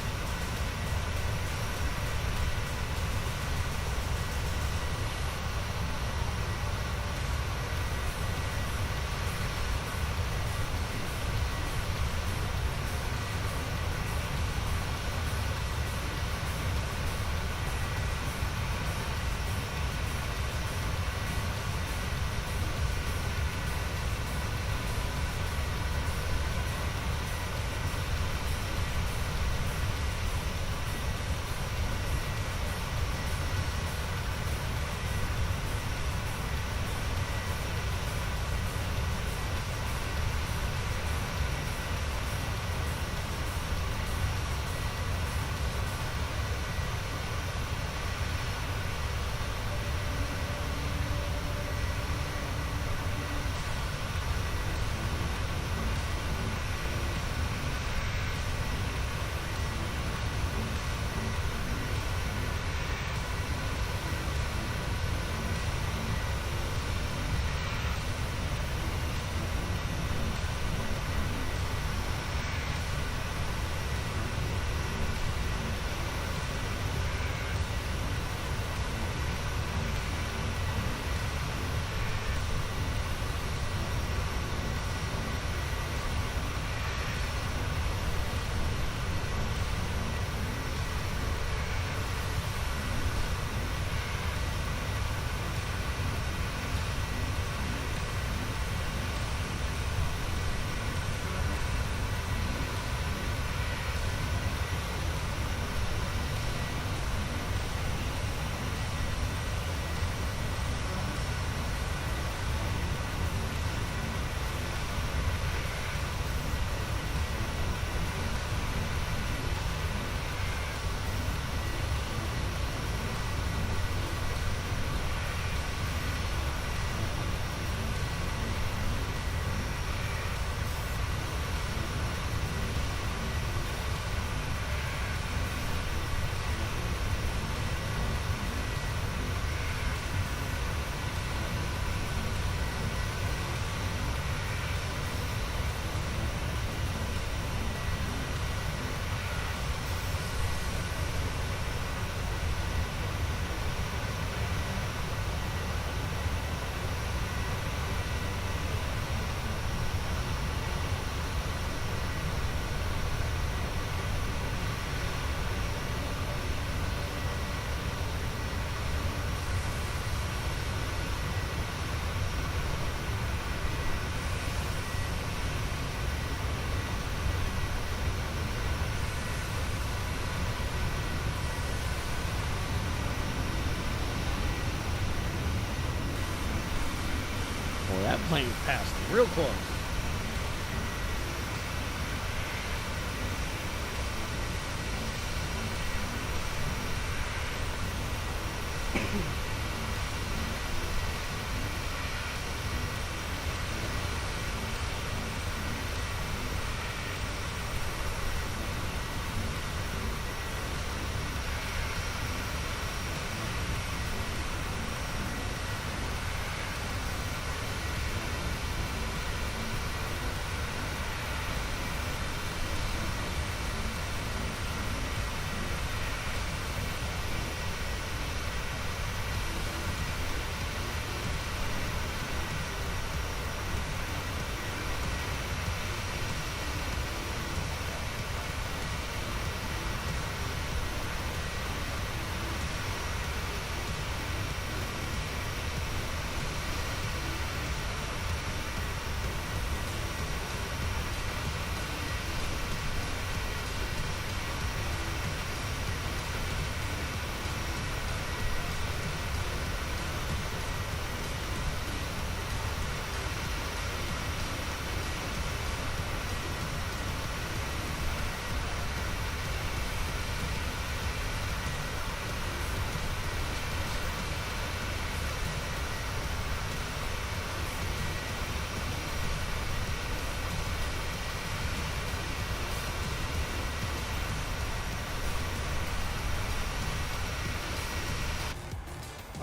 that plane passed real close.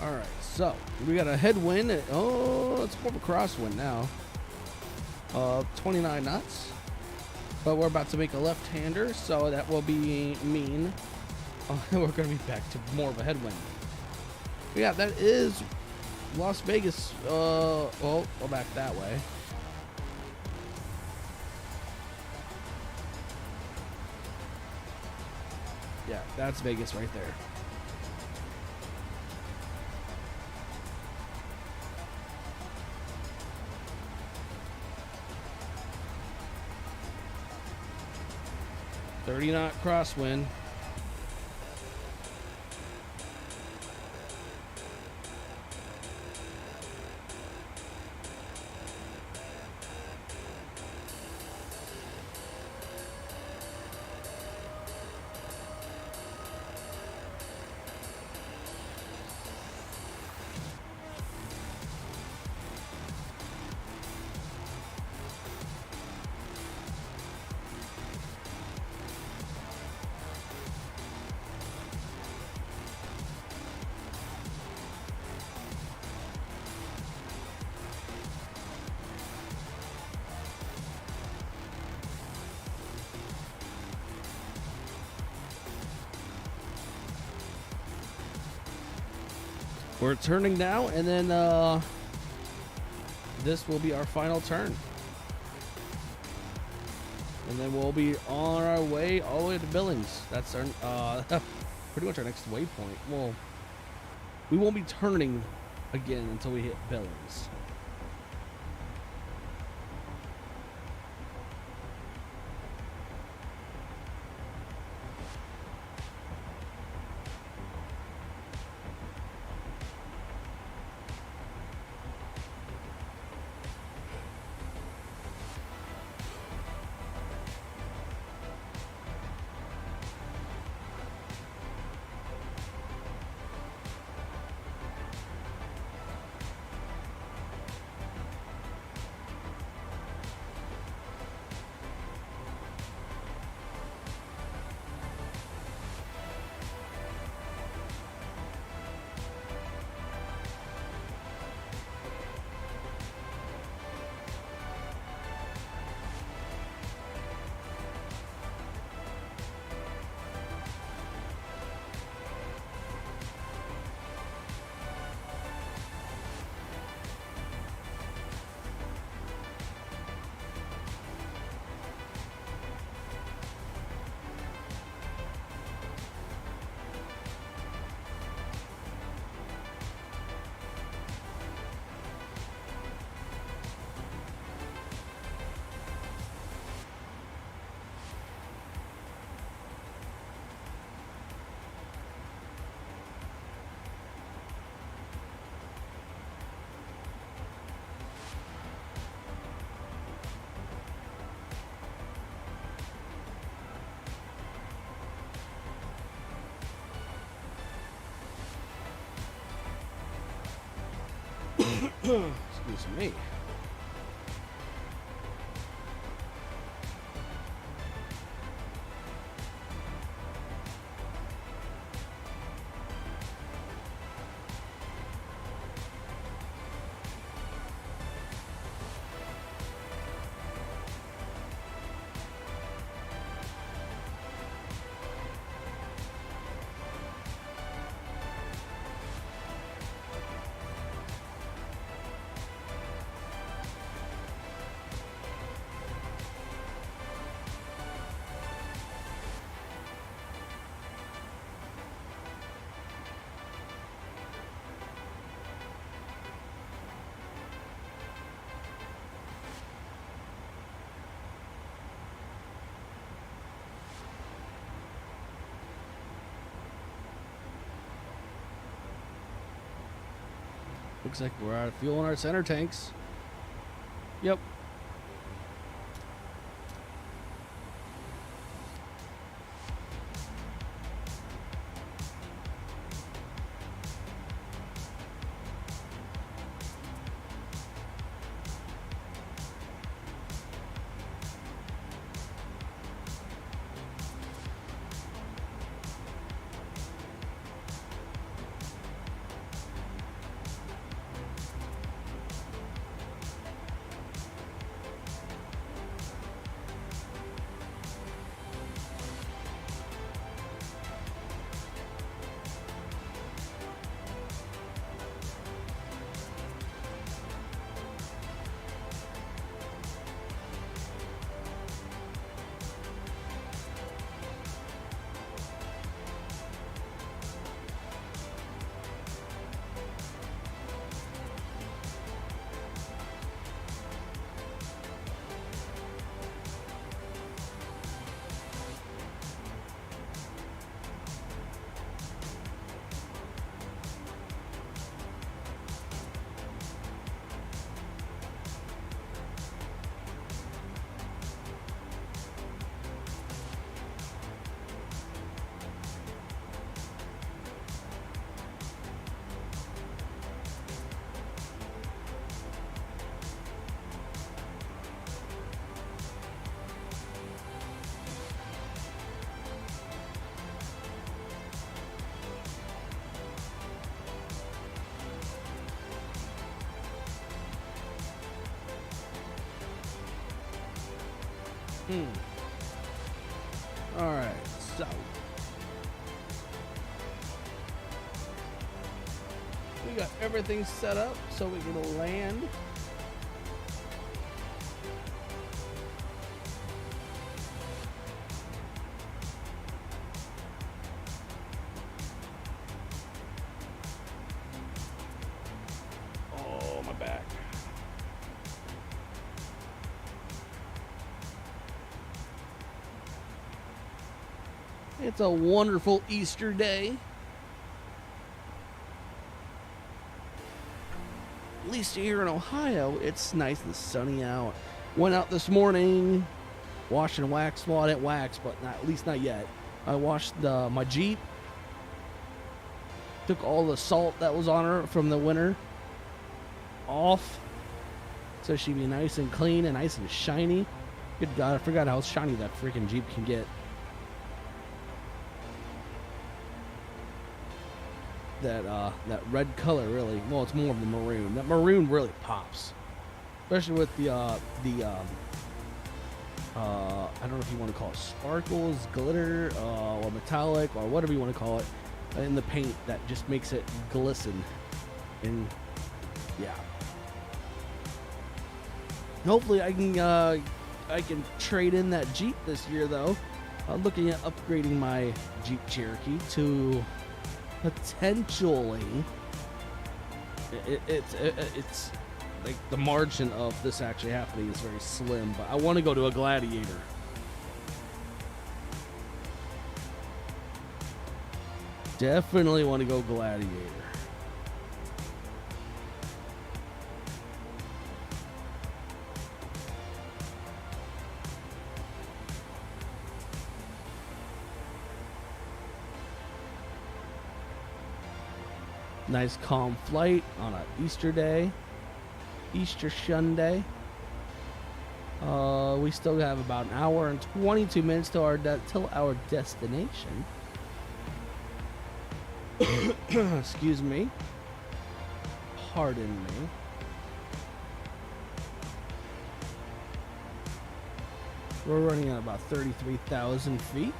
Alright, so we got a headwind. Oh, it's more of a crosswind now. 29 knots. But we're about to make a left-hander, so that will be mean. We're going to be back to more of a headwind. Yeah, that is Las Vegas. Well, go back that way. Yeah, that's Vegas right there. .30-knot crosswind. We're turning now, and then this will be our final turn. And then we'll be on our way all the way to Billings. That's our pretty much our next waypoint. Well, we won't be turning again until we hit Billings. Excuse me. Looks like we're out of fuel in our center tanks. Yep. Alright, so we got everything set up so we can land. Oh, my back. It's a wonderful Easter day. At least here in Ohio, it's nice and sunny out. Went out this morning, washed and waxed. Well, I didn't wax, but at least not yet. I washed my Jeep. Took all the salt that was on her from the winter off. So she'd be nice and clean and nice and shiny. Good God, I forgot how shiny that freaking Jeep can get. That red color really, well, it's more of a maroon. That maroon really pops, especially with the I don't know if you want to call it sparkles, glitter, or metallic, or whatever you want to call it in the paint. That just makes it glisten. And yeah, hopefully I can trade in that Jeep this year though. I'm looking at upgrading my Jeep Cherokee to potentially, it's like the margin of this actually happening is very slim, but I want to go to a Gladiator. Definitely want to go Gladiator. Nice calm flight on an Easter day. Easter Sunday. We still have about an hour and 22 minutes till our destination. Excuse me. Pardon me. We're running at about 33,000 feet.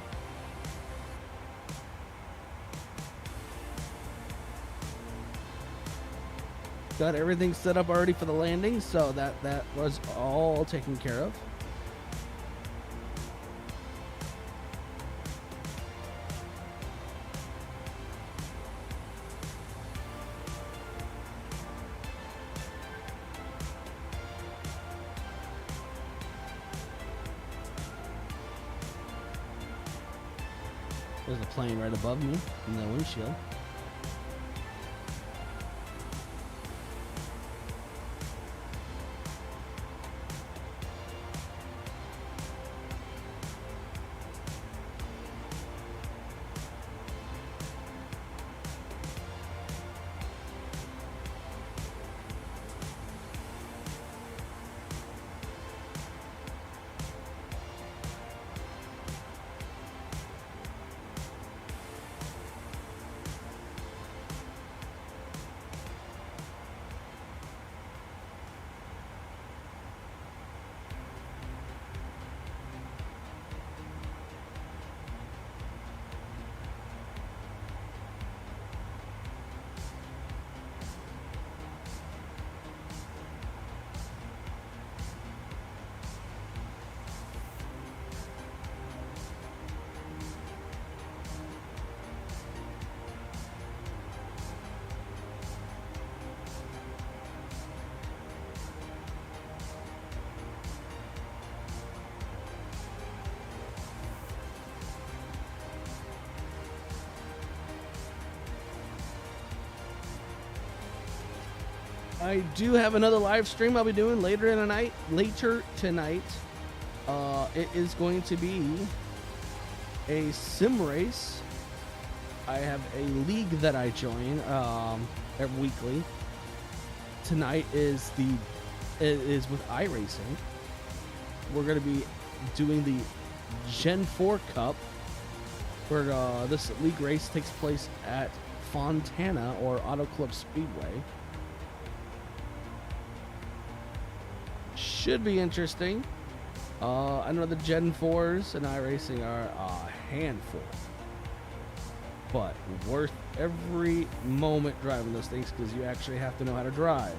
Got everything set up already for the landing, so that was all taken care of. There's a plane right above me in the windshield. I do have another live stream I'll be doing later tonight. It is going to be a sim race. I have a league that I join every weekly. Tonight is with iRacing. We're going to be doing the Gen 4 Cup, where this league race takes place at Fontana or Auto Club Speedway. Should be interesting. I know the Gen 4s and iRacing are a handful, but worth every moment driving those things because you actually have to know how to drive.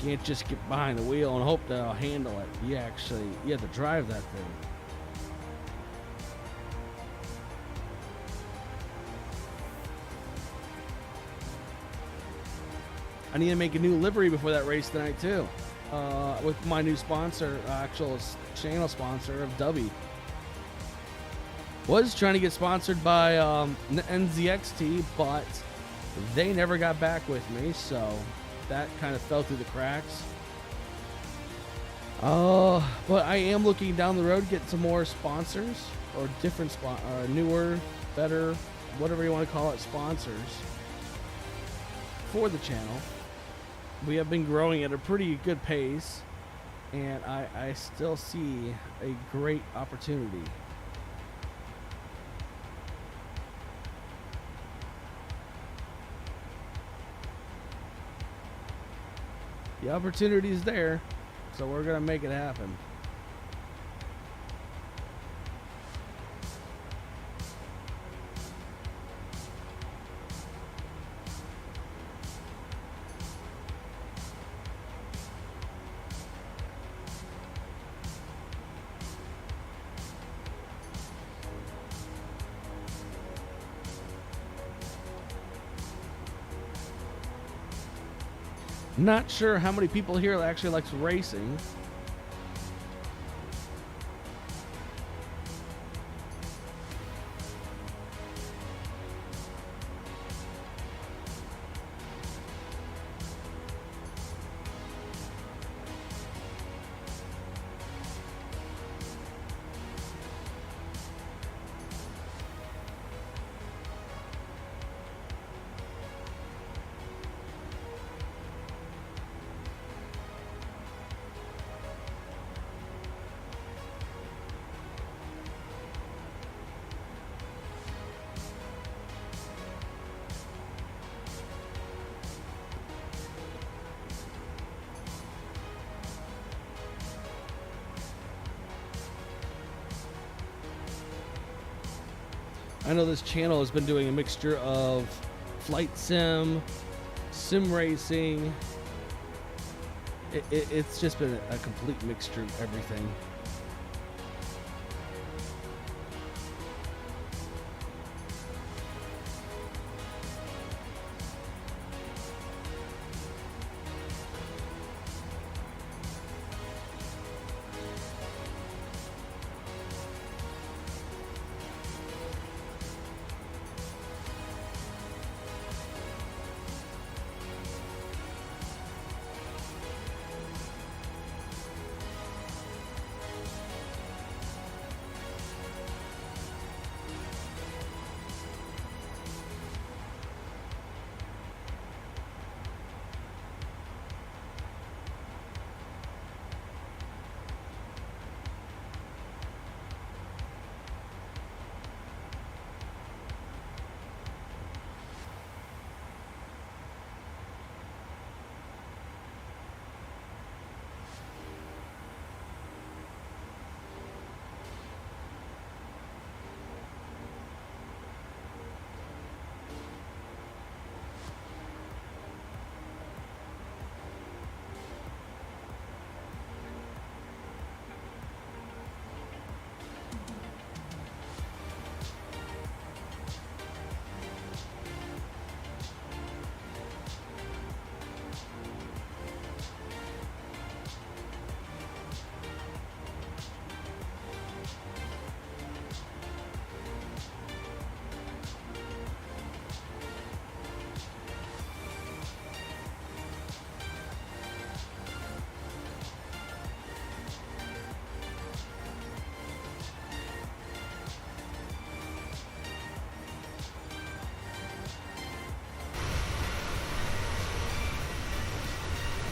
You can't just get behind the wheel and hope to handle it. You have to drive that thing. I need to make a new livery before that race tonight too, with my new sponsor, actual channel sponsor of Dubby. Was trying to get sponsored by NZXT, but they never got back with me, so that kind of fell through the cracks. But I am looking down the road, get some more sponsors or different newer, better, whatever you want to call it, sponsors for the channel. We have been growing at a pretty good pace, and I still see a great opportunity. The opportunity is there, so we're going to make it happen. Not sure how many people here actually likes racing. I know this channel has been doing a mixture of flight sim racing. It's just been a complete mixture of everything.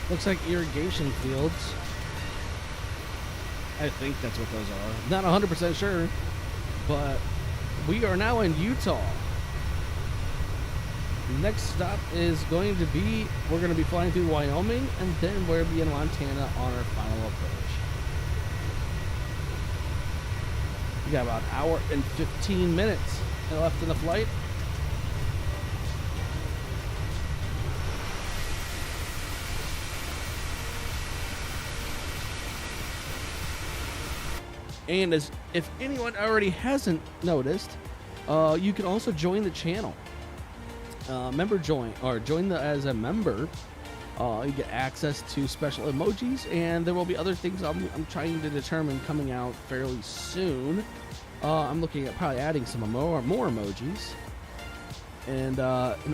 Looks like irrigation fields. I think that's what those are. Not 100% sure, but we are now in Utah. Next stop is going to be, we're going to be flying through Wyoming, and then we'll be in Montana on our final approach. We got about an hour and 15 minutes left in the flight. And as if anyone already hasn't noticed, you can also join the channel. Join as a member. You get access to special emojis, and there will be other things I'm trying to determine coming out fairly soon. I'm looking at probably adding some more emojis, and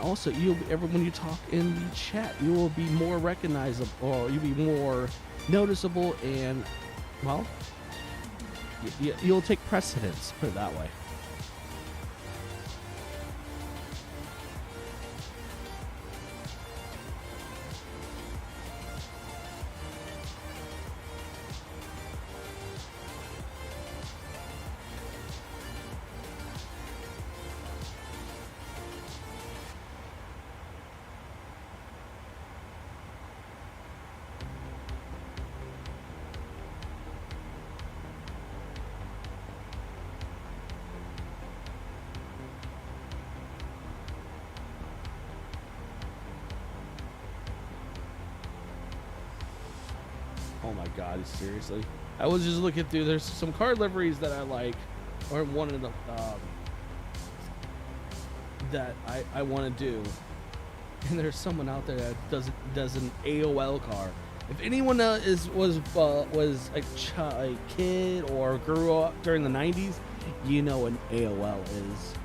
also when you talk in the chat, you will be more recognizable, or you'll be more noticeable, and well, you'll take precedence. Put it that way. Oh my God, seriously. I was just looking through, there's some car liveries that I like, or one of the, that I want to do. And there's someone out there that does an AOL car. If anyone was a kid or grew up during the 90s, you know what an AOL is.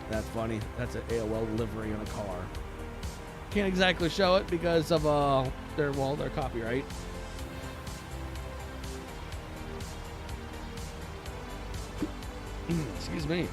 That's funny. That's an AOL livery on a car. Can't exactly show it because of their copyright. Excuse me.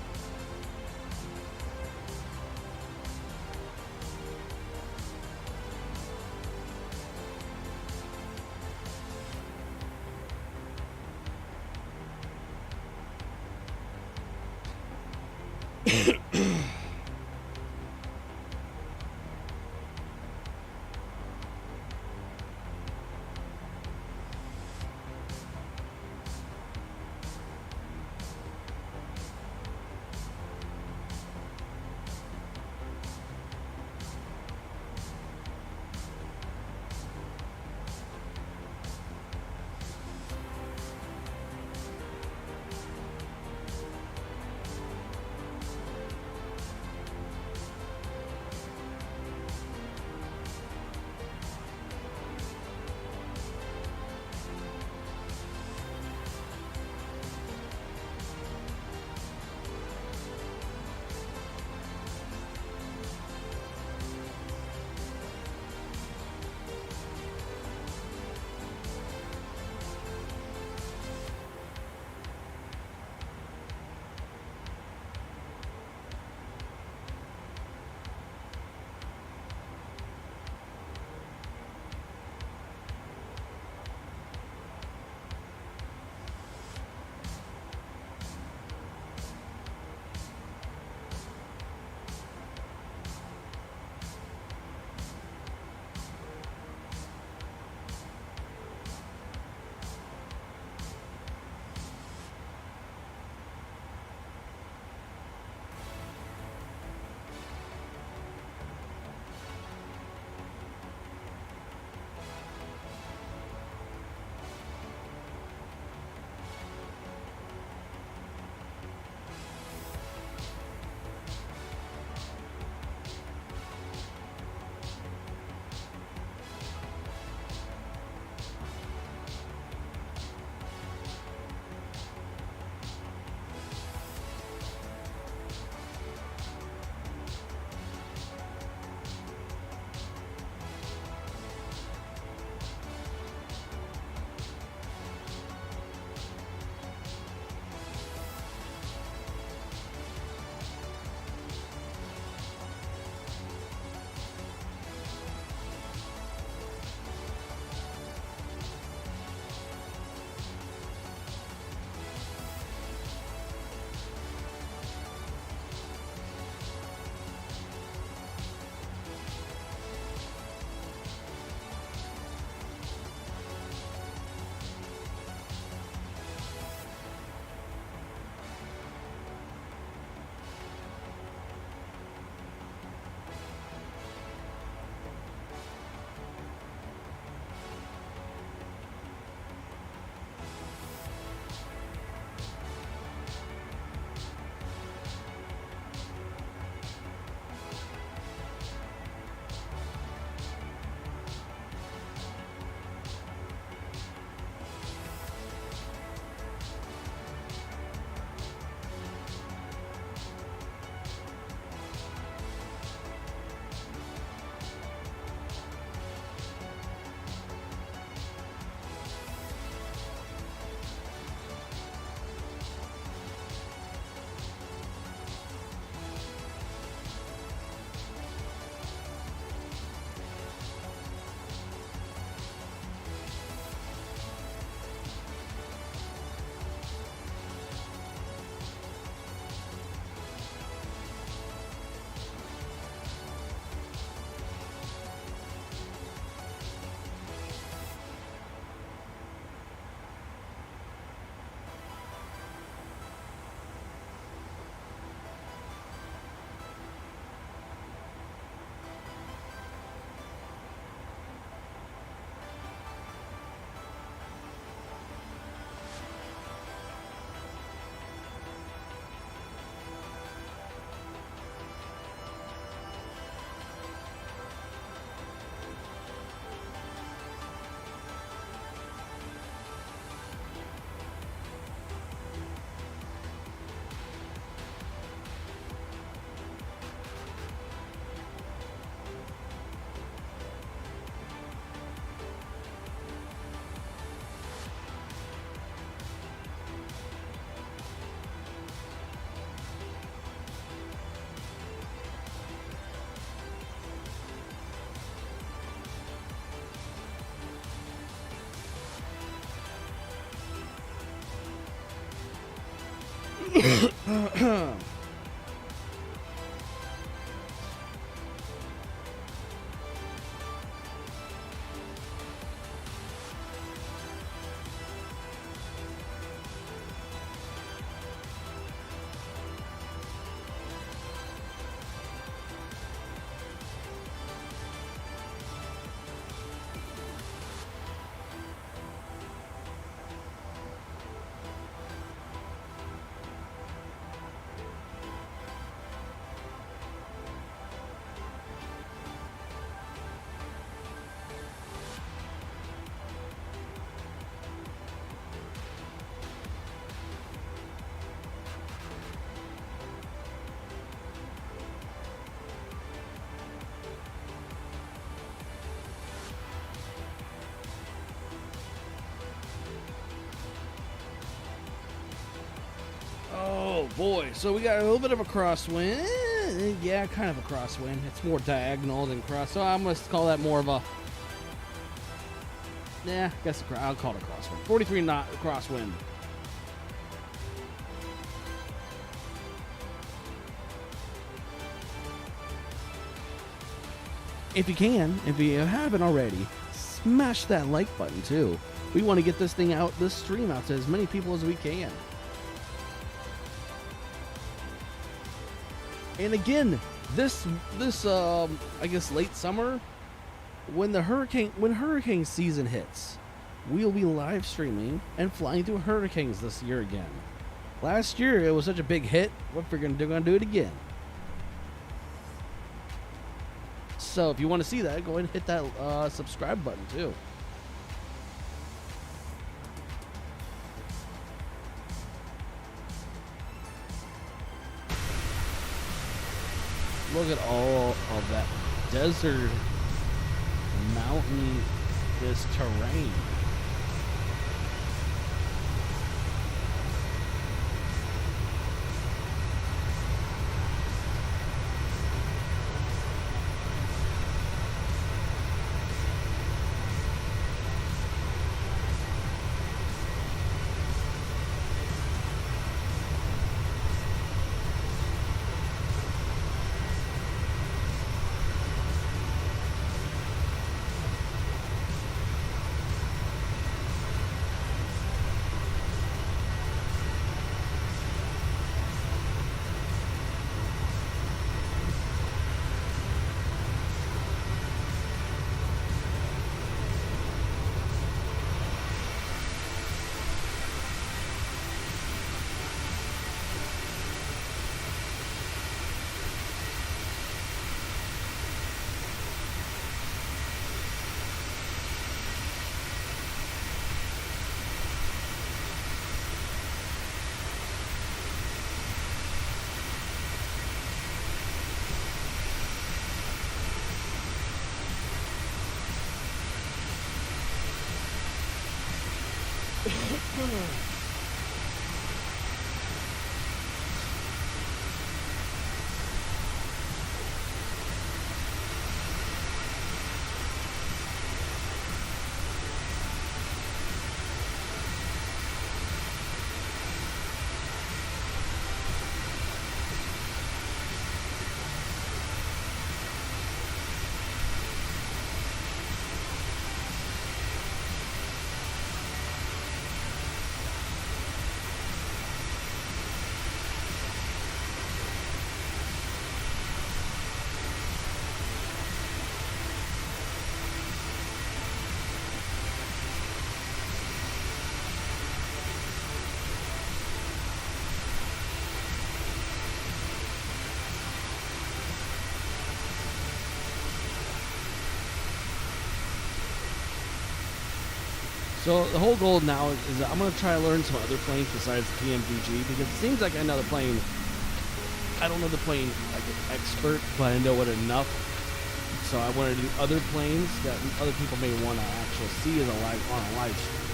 Oh boy, so we got a little bit of a crosswind. Yeah, kind of a crosswind. It's more diagonal than cross, so I'm gonna call that more of a. Yeah, I guess I'll call it a crosswind. 43 knot crosswind. If you can, if you haven't already, smash that like button too. We want to get this thing out, this stream out to as many people as we can. And again, this I guess late summer, when hurricane season hits, we'll be live streaming and flying through hurricanes this year again. Last year it was such a big hit, we're gonna do it again. So if you want to see that, go ahead and hit that subscribe button too. Look at all of that desert, mountain, this terrain. So the whole goal now is that I'm going to try to learn some other planes besides PMDG, because it seems like I know the plane. I don't know the plane like an expert, but I know it enough. So I want to do other planes that other people may want to actually see as on a live stream.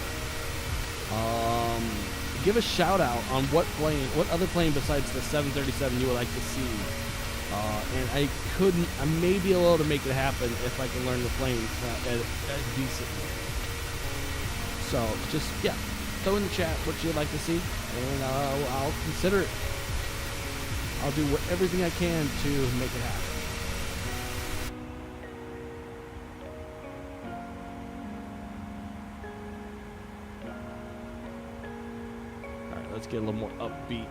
Give a shout out on what other plane besides the 737 you would like to see. And I may be able to make it happen if I can learn the plane decently. So just, yeah, throw in the chat what you'd like to see, and I'll consider it. I'll do everything I can to make it happen. All right, let's get a little more upbeat.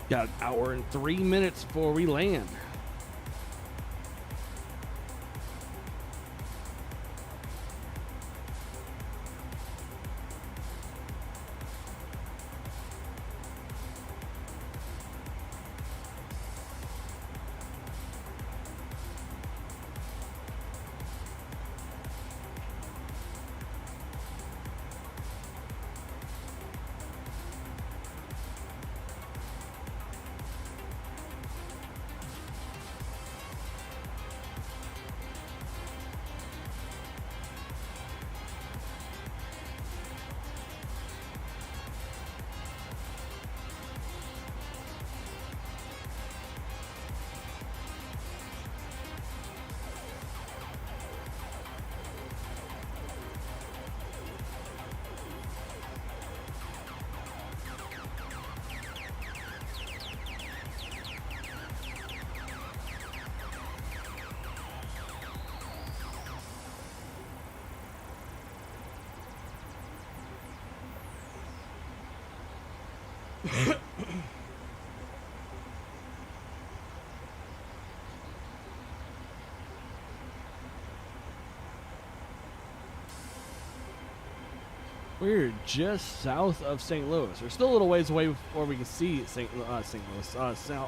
Got an hour and 3 minutes before we land. We're just south of St. Louis. We're still a little ways away before we can see St. Louis,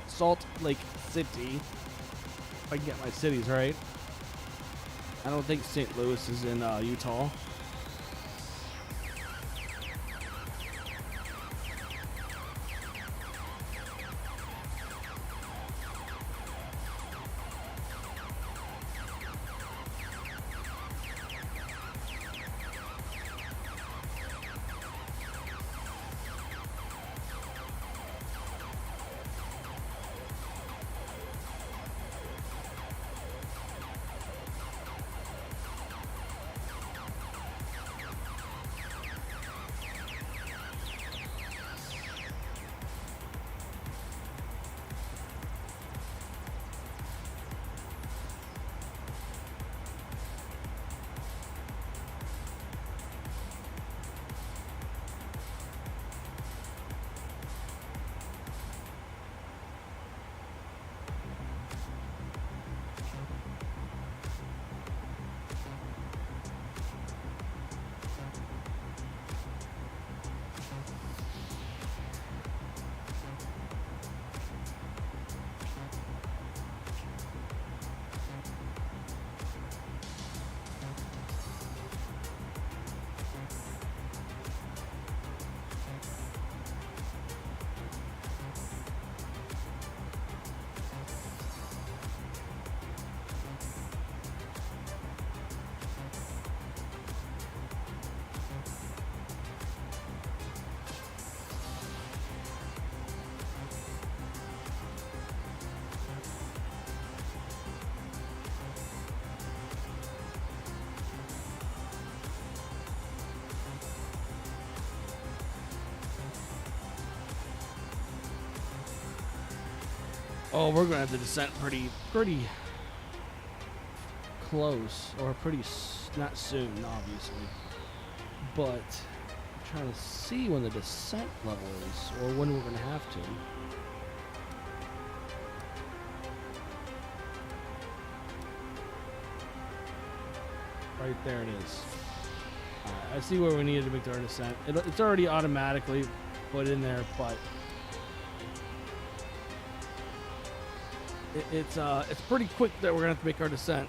Salt Lake City. If I can get my cities right. I don't think St. Louis is in Utah. Oh, we're gonna have to descent pretty close, or not soon, obviously. But I'm trying to see when the descent level is, or when we're gonna have to. Right there it is. I see where we needed to make our descent. It's already automatically put in there, but It's pretty quick that we're gonna have to make our descent.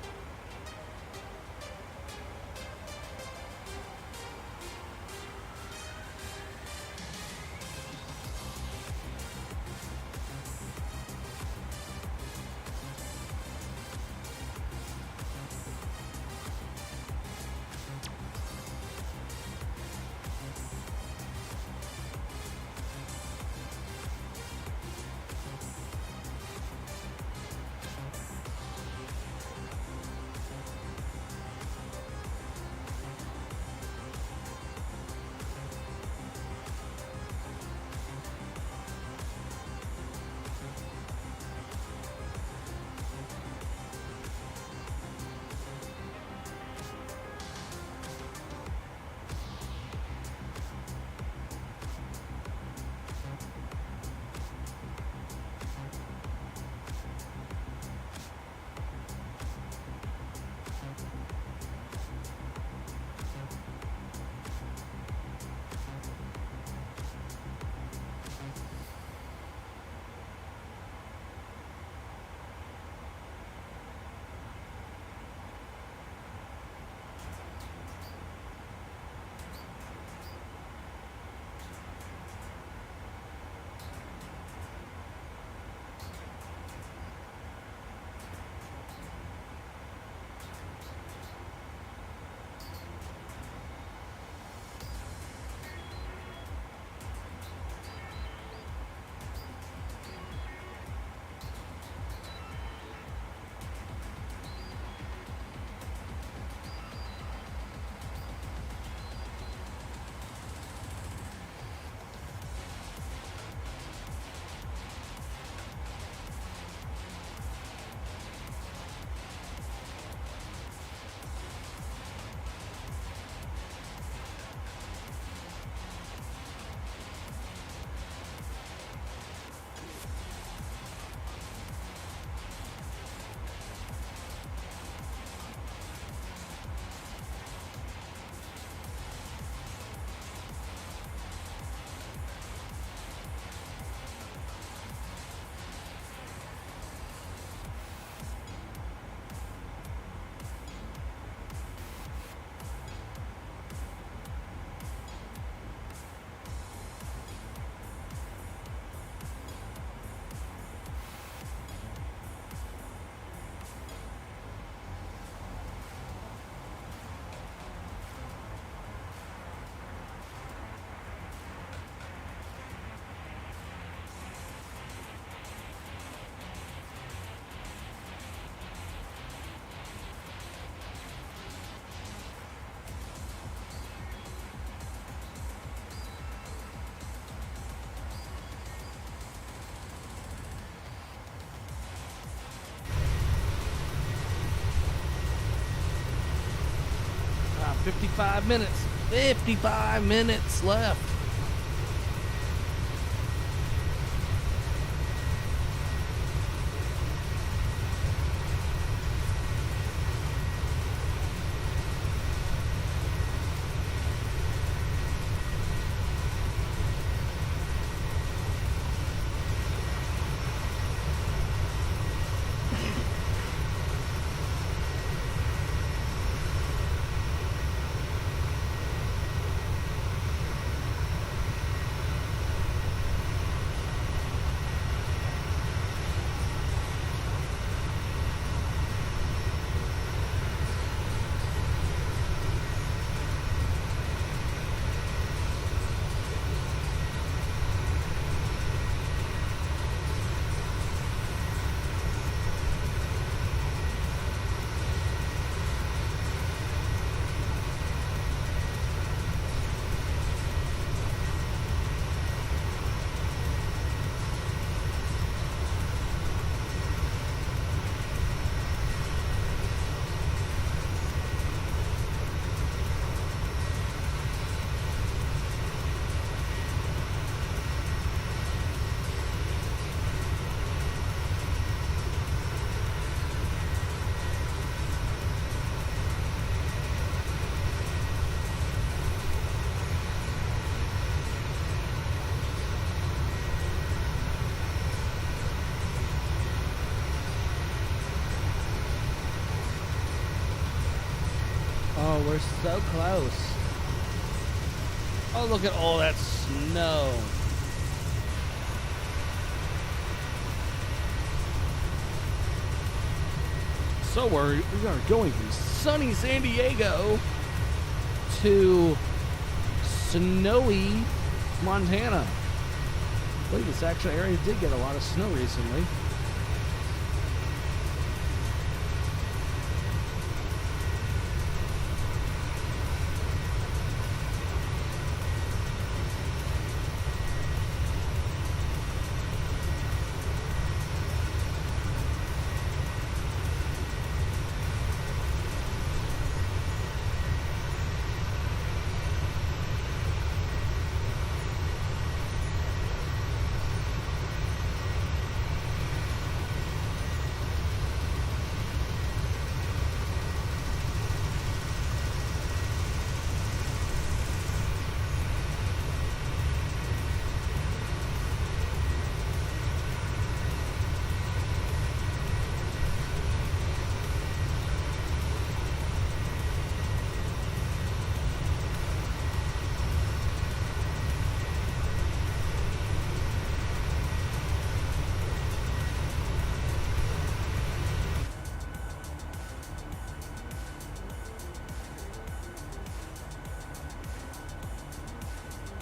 Ah, 55 minutes. 55 minutes left. Oh, we're so close. Oh, look at all that snow. So we are going from sunny San Diego to snowy Montana. I believe this actual area did get a lot of snow recently.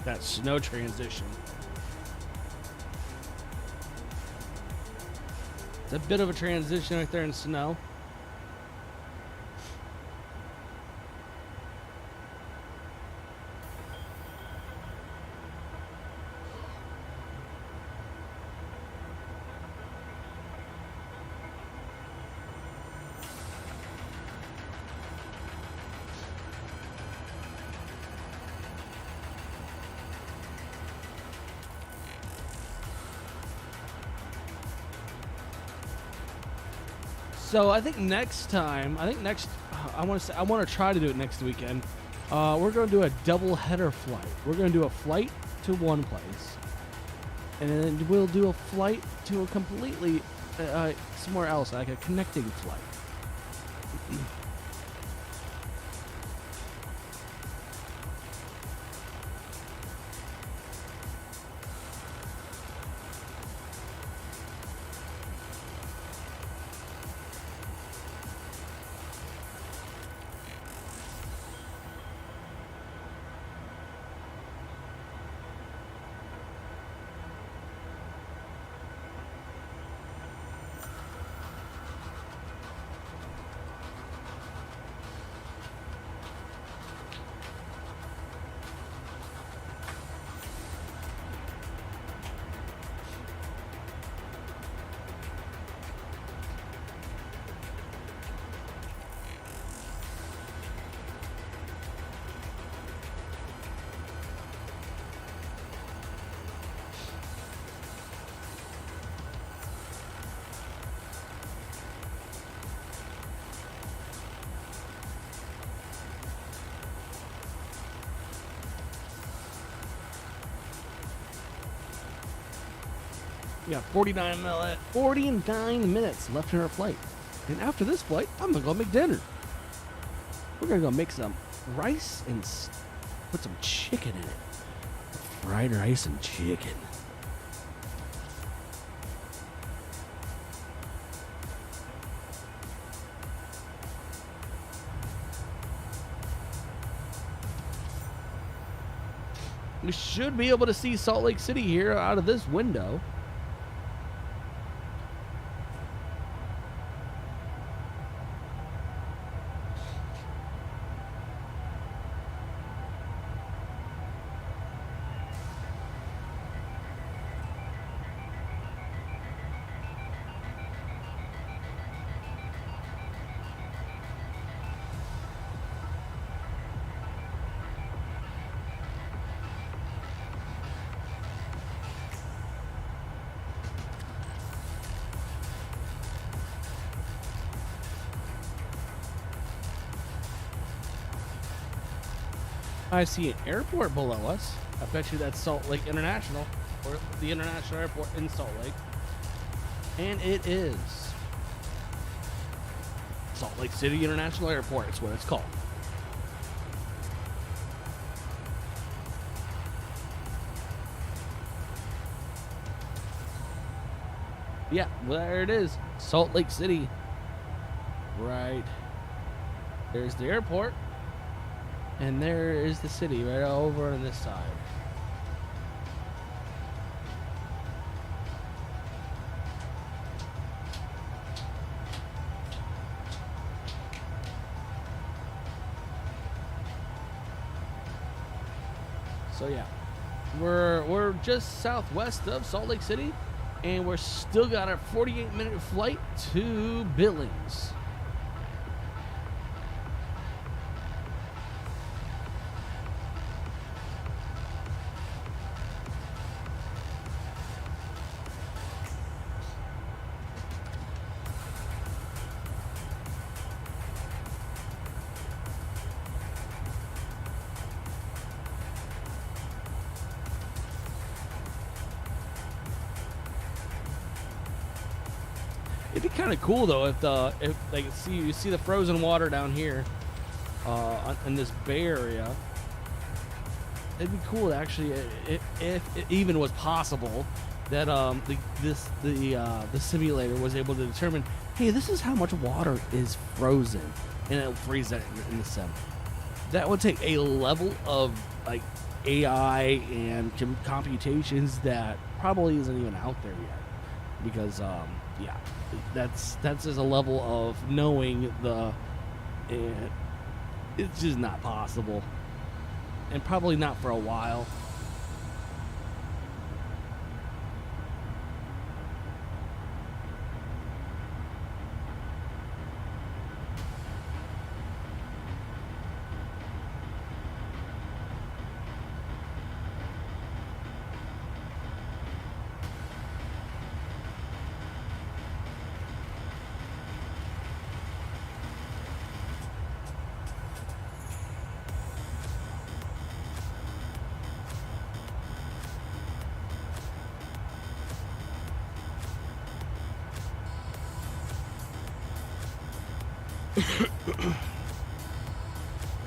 That snow transition. It's a bit of a transition right there in snow. So I think next time, I want to try to do it next weekend. We're going to do a double header flight. We're going to do a flight to one place, and then we'll do a flight to a completely somewhere else, like a connecting flight. We got 49 minutes left in our flight. And after this flight, I'm going to go make dinner. We're going to go make some rice and put some chicken in it. Fried rice and chicken. We should be able to see Salt Lake City here out of this window. I see an airport below us. I bet you that's Salt Lake International, or the international airport in Salt Lake. And it is Salt Lake City International Airport. It's what it's called. Yeah, there it is. Salt Lake City. Right. There's the airport. And there is the city right over on this side. So yeah, we're just southwest of Salt Lake City, and we're still got a 48-minute flight to Billings. It'd be kind of cool though if like you see the frozen water down here in this bay area. It'd be cool actually if it even was possible that the simulator was able to determine, hey, this is how much water is frozen, and it'll freeze that in the sim. That would take a level of like AI and computations that probably isn't even out there yet, because yeah, that's just a level of knowing it's just not possible, and probably not for a while.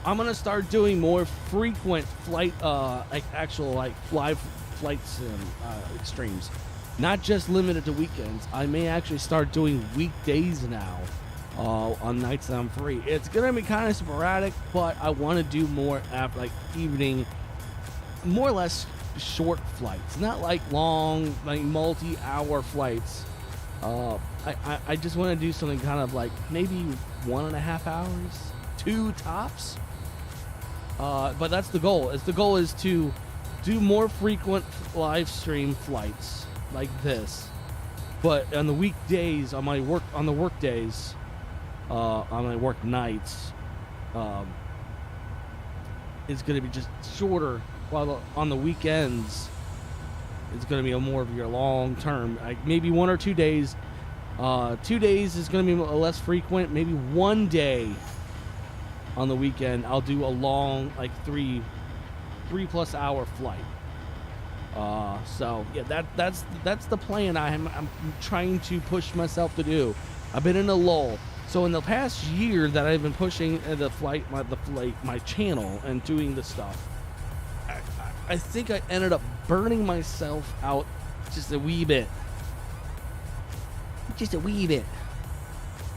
I'm gonna start doing more frequent flight, like actual like live flights and extremes, not just limited to weekends. I may actually start doing weekdays now, on nights that I'm free. It's gonna be kind of sporadic, but I want to do more after like evening, more or less short flights, not like long, like multi-hour flights. I just want to do something kind of like maybe 1.5 hours, 2 tops. But that's the goal. The goal is to do more frequent live stream flights like this. But on the weekdays, on my work days, on my work nights, it's going to be just shorter. While on the weekends, it's going to be a more of your long term, like maybe 1 or 2 days. 2 days is going to be less frequent. Maybe 1 day on the weekend, I'll do a long, like 3+ hour flight. So yeah, that's the plan. I'm trying to push myself to do. I've been in a lull. So in the past year that I've been pushing my channel and doing this stuff, I think I ended up burning myself out just a wee bit. Just a wee bit.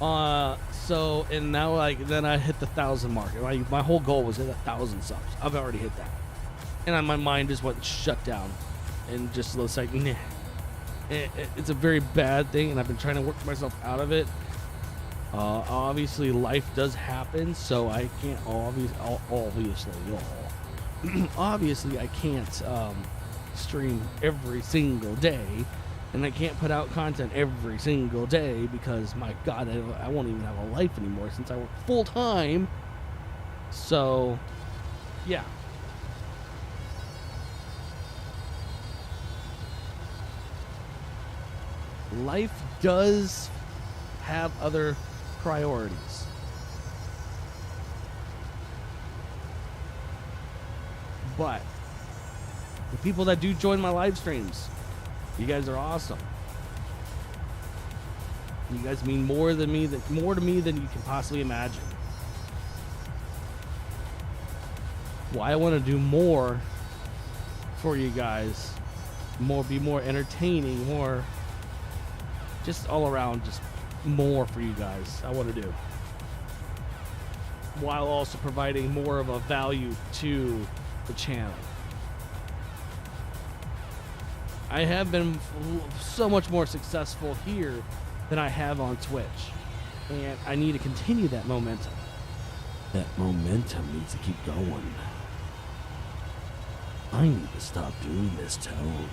So, and now then I hit the 1,000 mark. My whole goal was hit 1,000 subs. I've already hit that. And my mind just went shut down. And just looks like, nah. It's a very bad thing, and I've been trying to work myself out of it. Obviously, life does happen, so I can't obviously I can't stream every single day, and I can't put out content every single day because, my God, I won't even have a life anymore since I work full time. So, yeah. Life does have other priorities. But the people that do join my live streams, you guys are awesome. You guys mean more to me than you can possibly imagine. Well, I want to do more for you guys. Be more entertaining, more just all around, just more for you guys. I want to do, while also providing more of a value to the channel. I have been so much more successful here than I have on Twitch, and I need to continue that momentum. That momentum needs to keep going. I need to stop doing this tone.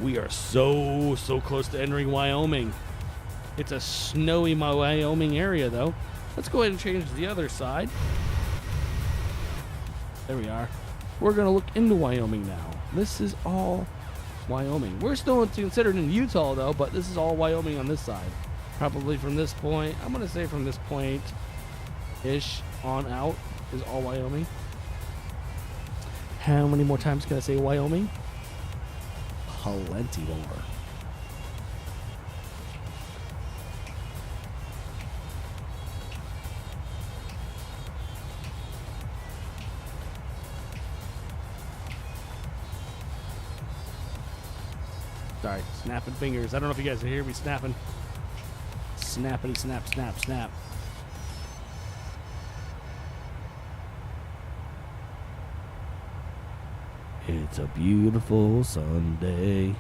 We are so close to entering Wyoming. It's a snowy Wyoming area, though. Let's go ahead and change to the other side. There we are. We're going to look into Wyoming now. This is all Wyoming. We're still considered in Utah, though, but this is all Wyoming on this side. Probably from this point, I'm going to say from this point-ish on out is all Wyoming. How many more times can I say Wyoming? Plenty more. Sorry, snapping fingers. I don't know if you guys can hear me snapping. Snappity snap, snap, snap. It's a beautiful Sunday.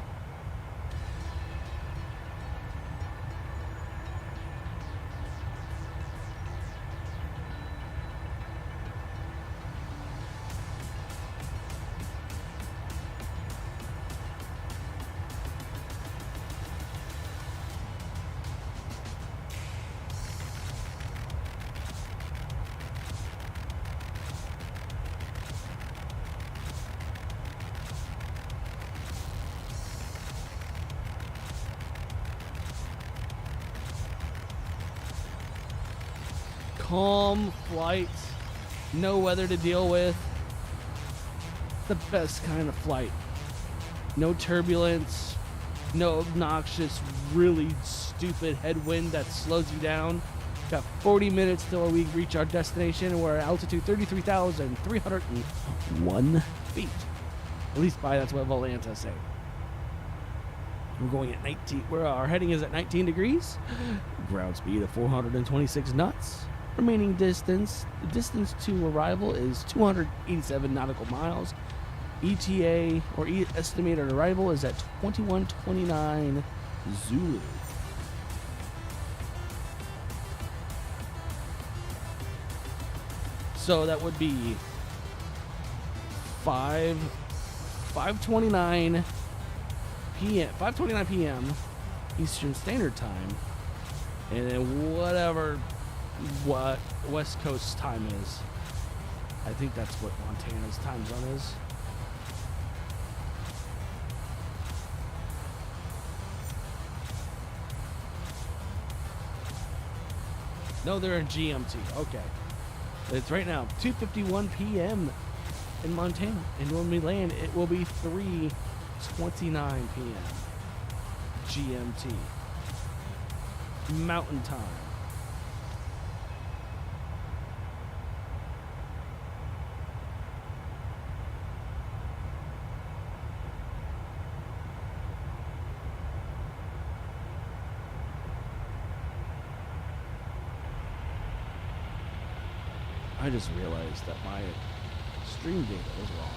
Calm flight, no weather to deal with. The best kind of flight. No turbulence, no obnoxious, really stupid headwind that slows you down. Got 40 minutes till we reach our destination, and we're at altitude 33,301 feet. At least that's what Volanta's saying. We're going at 19. Our heading is at 19 degrees. Ground speed of 426 knots. Remaining distance to arrival is 287 nautical miles. ETA, or estimated arrival, is at 2129 Zulu. So that would be 5:29 p.m. Eastern Standard Time, and then whatever what West Coast time is. I think that's what Montana's time zone is. No, they're in GMT. Okay. It's right now 2:51 p.m. in Montana, and when we land, it will be 3:29 p.m. GMT. Mountain Time. I just realized that my stream data was wrong.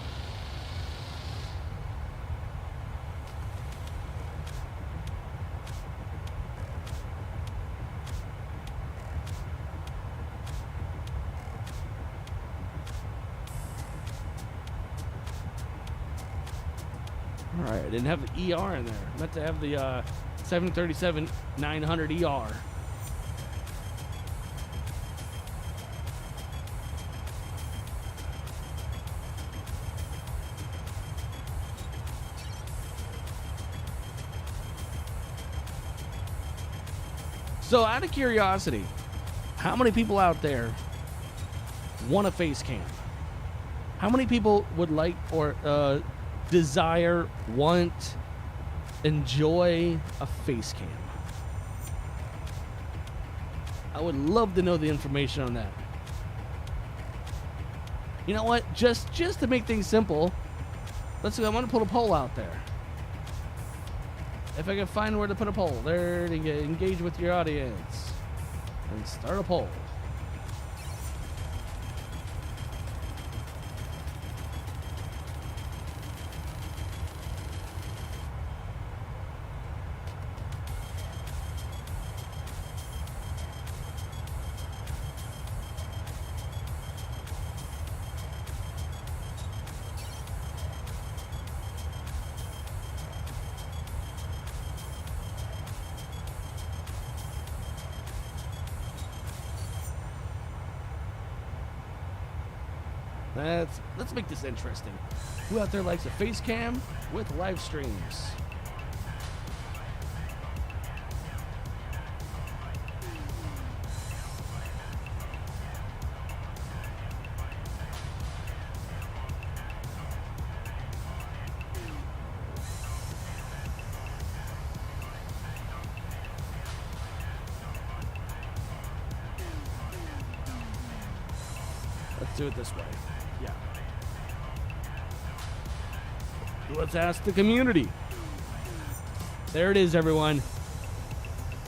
Alright, I didn't have the ER in there. I meant to have the 737-900ER. So out of curiosity, how many people out there want a face cam? How many people would like or desire, want, enjoy a face cam? I would love to know the information on that. You know what? Just to make things simple, I'm gonna put a poll out there. If I can find where to put a poll, there to engage with your audience and start a poll. Let's make this interesting. Who out there likes a face cam with live streams? Let's do it this way. Yeah. Let's ask the community. There it is, everyone.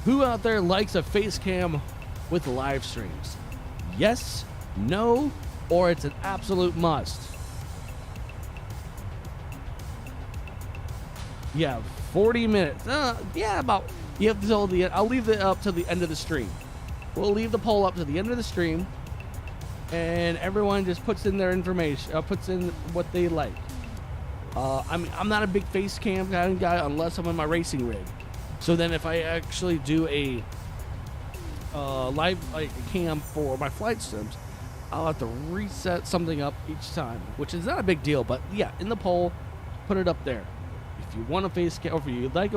Who out there likes a face cam with live streams? Yes, no, or it's an absolute must? Yeah, 40 minutes. Yeah, about. You have till the. I'll leave it up to the end of the stream. We'll leave the poll up to the end of the stream, and everyone just puts in their information. Puts in what they like. I mean, I'm not a big face cam kind of guy unless I'm in my racing rig. So then, if I actually do a live cam for my flight sims, I'll have to reset something up each time, which is not a big deal. But yeah, in the poll, put it up there. If you want a face cam, or if you like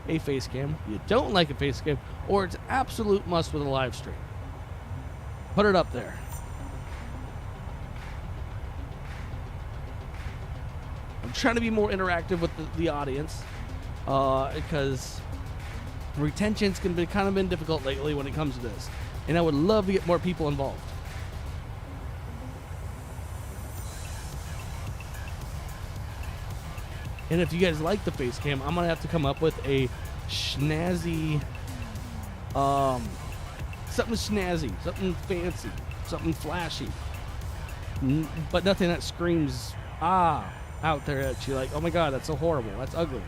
a face cam, you don't like a face cam, or it's absolute must with a live stream, put it up there. I'm trying to be more interactive with the audience because retention's kind of been difficult lately when it comes to this, and I would love to get more people involved. And if you guys like the face cam, I'm gonna have to come up with a snazzy, something snazzy, something fancy, something flashy, but nothing that screams out there at you like, oh my god, that's so horrible, that's ugly.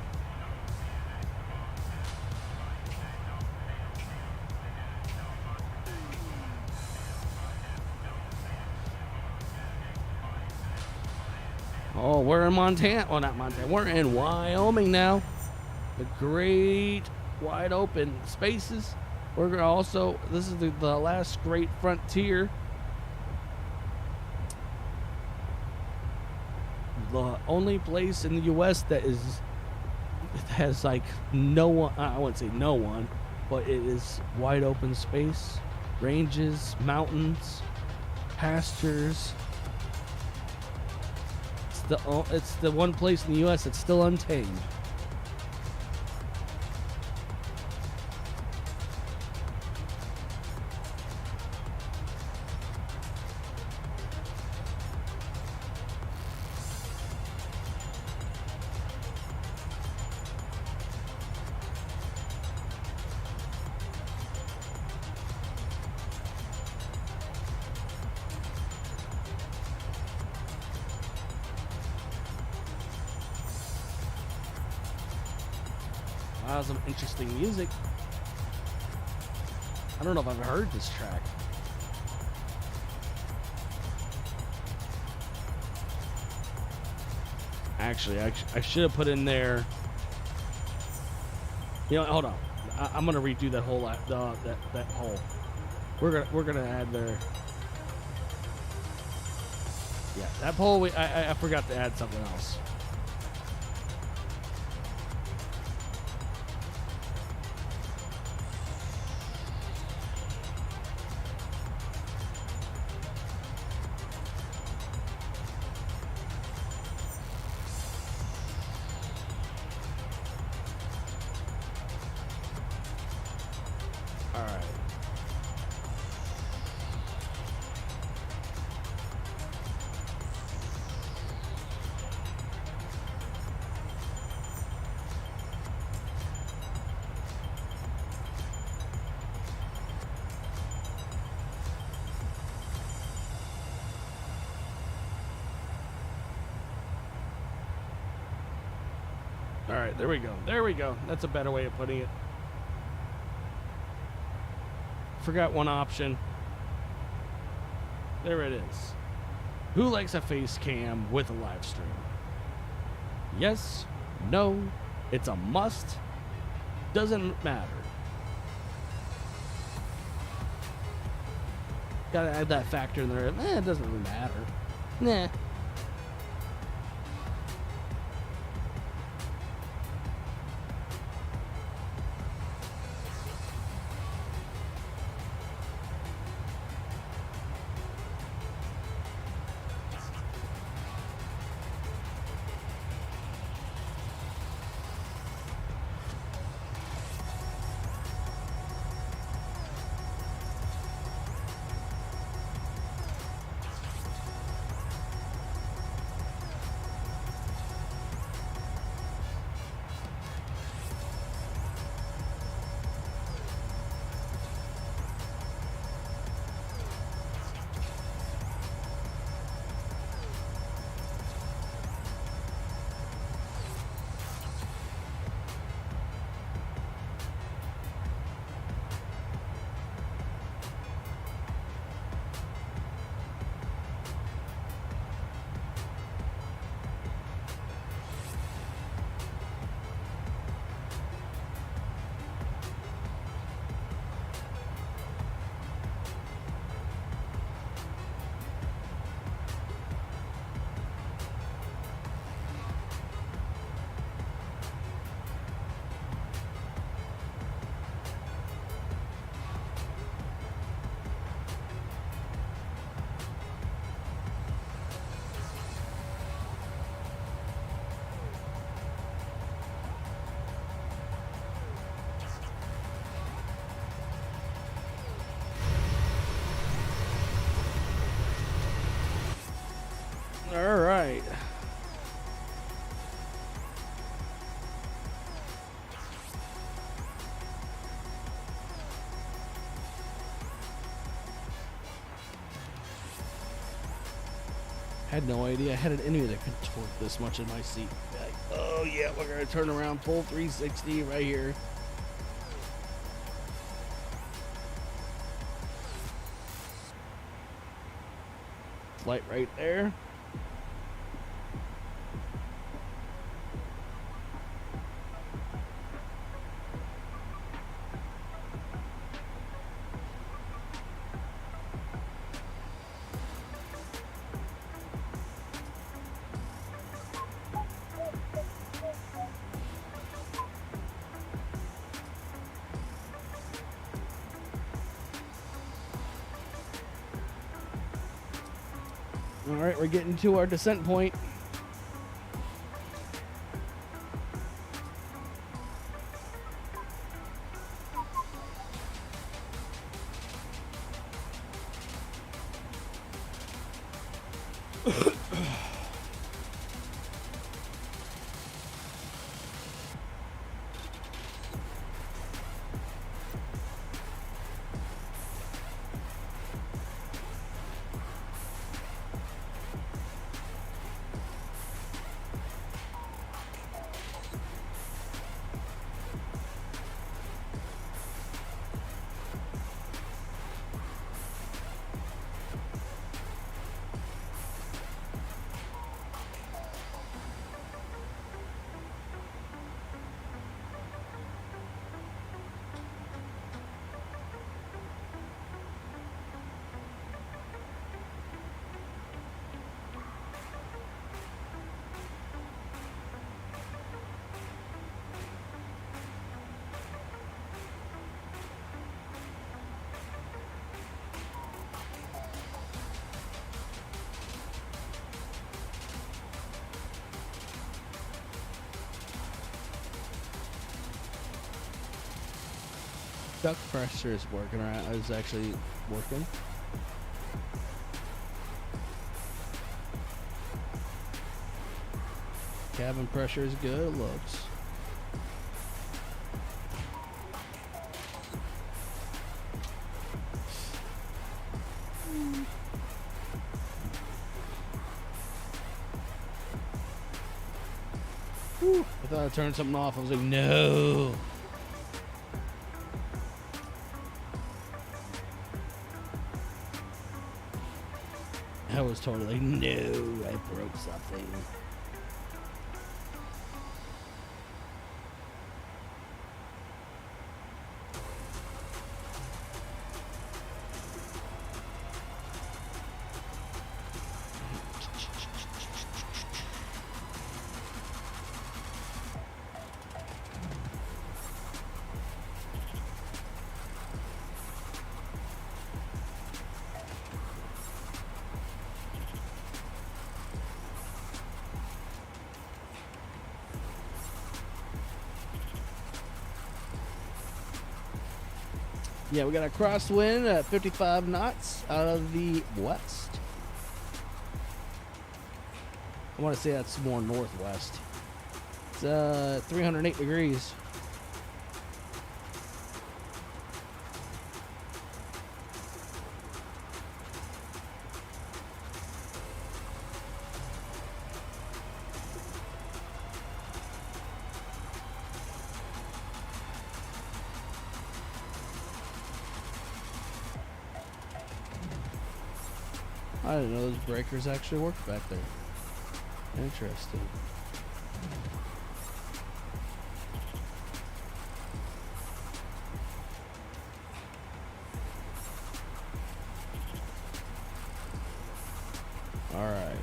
Oh, we're in Montana. Well, not Montana. We're in Wyoming now. The great wide open spaces. We're gonna also, this is the last great frontier. The only place in the U.S. that has like no one, I wouldn't say no one, but it is wide open space, ranges, mountains, pastures. It's the one place in the U.S. that's still untamed. Wow, some interesting music. I don't know if I've heard this track. Actually, I should have put in there. You know, hold on. I'm gonna redo that whole that whole. We're gonna add there. Yeah, that poll. I forgot to add something else. All right. All right, there we go. There we go. That's a better way of putting it. Forgot one option. There it is. Who likes a face cam with a live stream? Yes, no, it's a must. Doesn't matter. Gotta add that factor in there. It doesn't really matter. Nah. All right. Had no idea I had an enemy that could torque this much in my seat. Like, oh yeah, we're gonna turn around full 360 right here. Light right there. All right, we're getting to our descent point. Duct pressure is working. Alright, I was actually working. Cabin pressure is good, it looks. Whew, I thought I turned something off. I was like, no. I was totally like, no, I broke something. Yeah, we got a crosswind at 55 knots out of the west. I want to say that's more northwest. It's 308 degrees. I didn't know those breakers actually worked back there. Interesting. All right.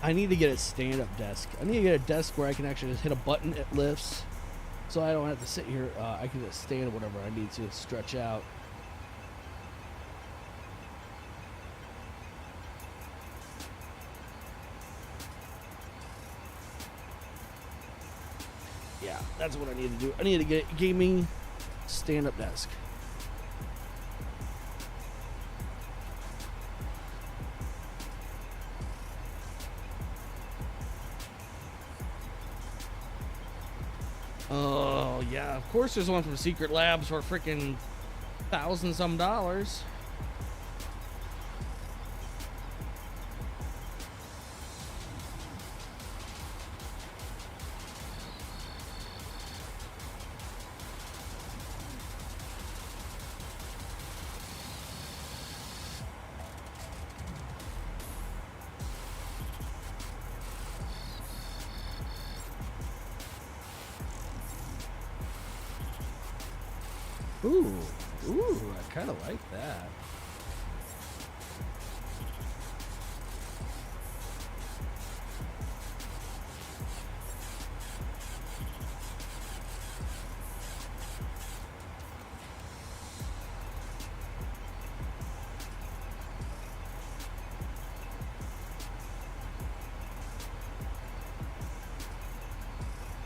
I need to get a stand-up desk. I need to get a desk where I can actually just hit a button, it lifts. So I don't have to sit here. I can just stand whatever I need to stretch out. Yeah, that's what I need to do. I need to get a gaming stand-up desk. Oh, yeah, of course there's one from Secret Labs for freaking $1,000 some. Ooh, I kind of like that.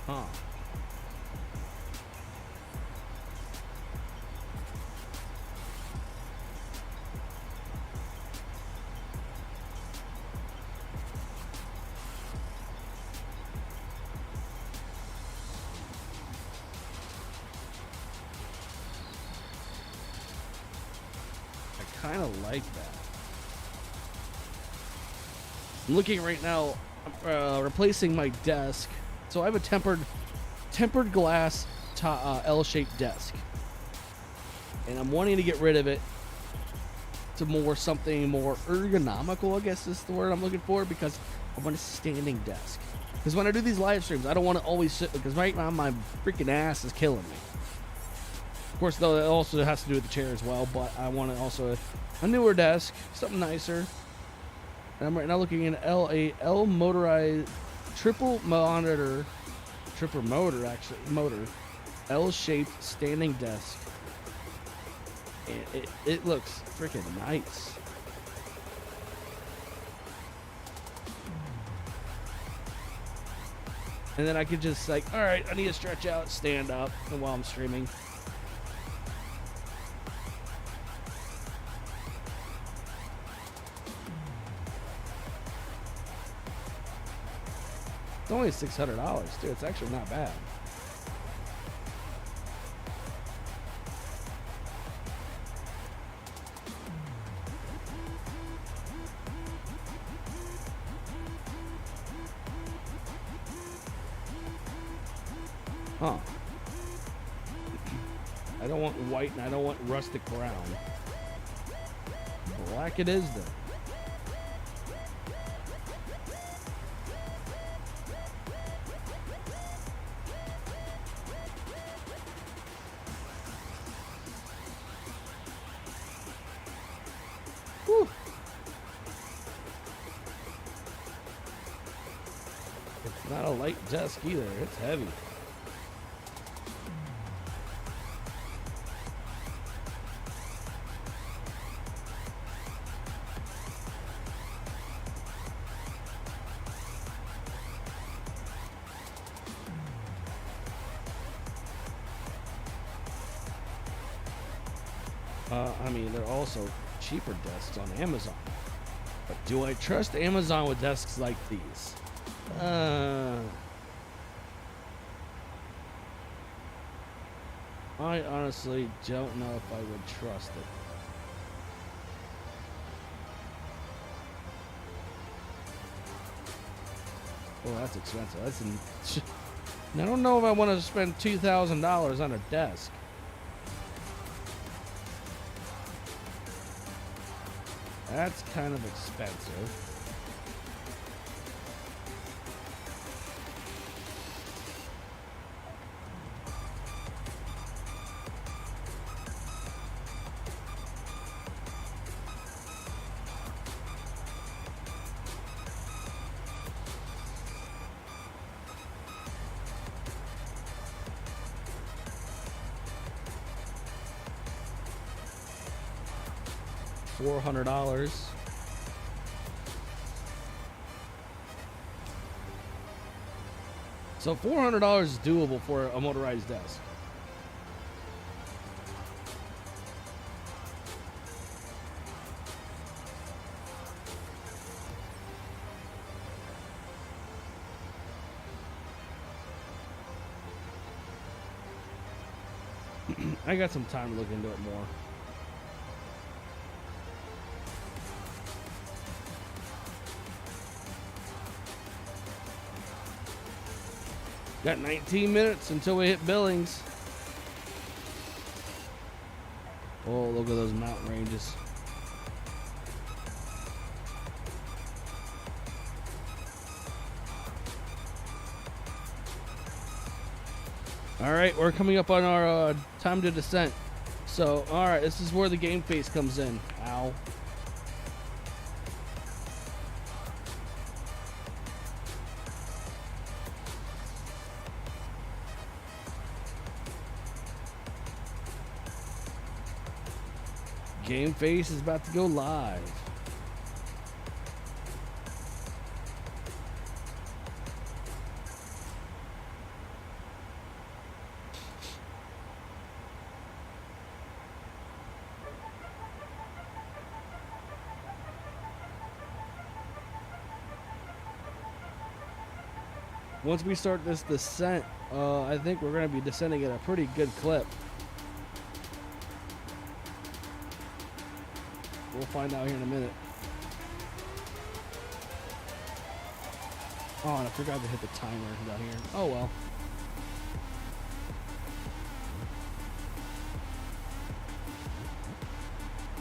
Huh. Kind of like that. I'm looking right now, replacing my desk. So I have a tempered glass L-shaped desk, and I'm wanting to get rid of it to something more ergonomical, I guess is the word I'm looking for, because I want a standing desk. Because when I do these live streams, I don't want to always sit, because right now my freaking ass is killing me. Of course, though, it also has to do with the chair as well, but I want also a newer desk, something nicer. And I'm right now looking at L motorized triple motor, L-shaped standing desk. And it looks freaking nice. And then I could just like, all right, I need to stretch out, stand up, and while I'm streaming. It's only $600, dude. It's actually not bad. Huh. I don't want white and I don't want rustic brown. Black it is then. Whew. It's not a light desk either. It's heavy. I mean, there are also cheaper desks on Amazon. But do I trust Amazon with desks like these? I honestly don't know if I would trust it. Oh, that's expensive. I don't know if I want to spend $2,000 on a desk. That's kind of expensive. $400. So $400 is doable for a motorized desk. I got some time to look into it more. Got 19 minutes until we hit Billings. Oh, look at those mountain ranges. All right, we're coming up on our time to descent. So, all right, this is where the game face comes in. Ow. Game face is about to go live. Once we start this descent, I think we're going to be descending at a pretty good clip. We'll find out here in a minute. Oh, and I forgot to hit the timer down here. Oh well.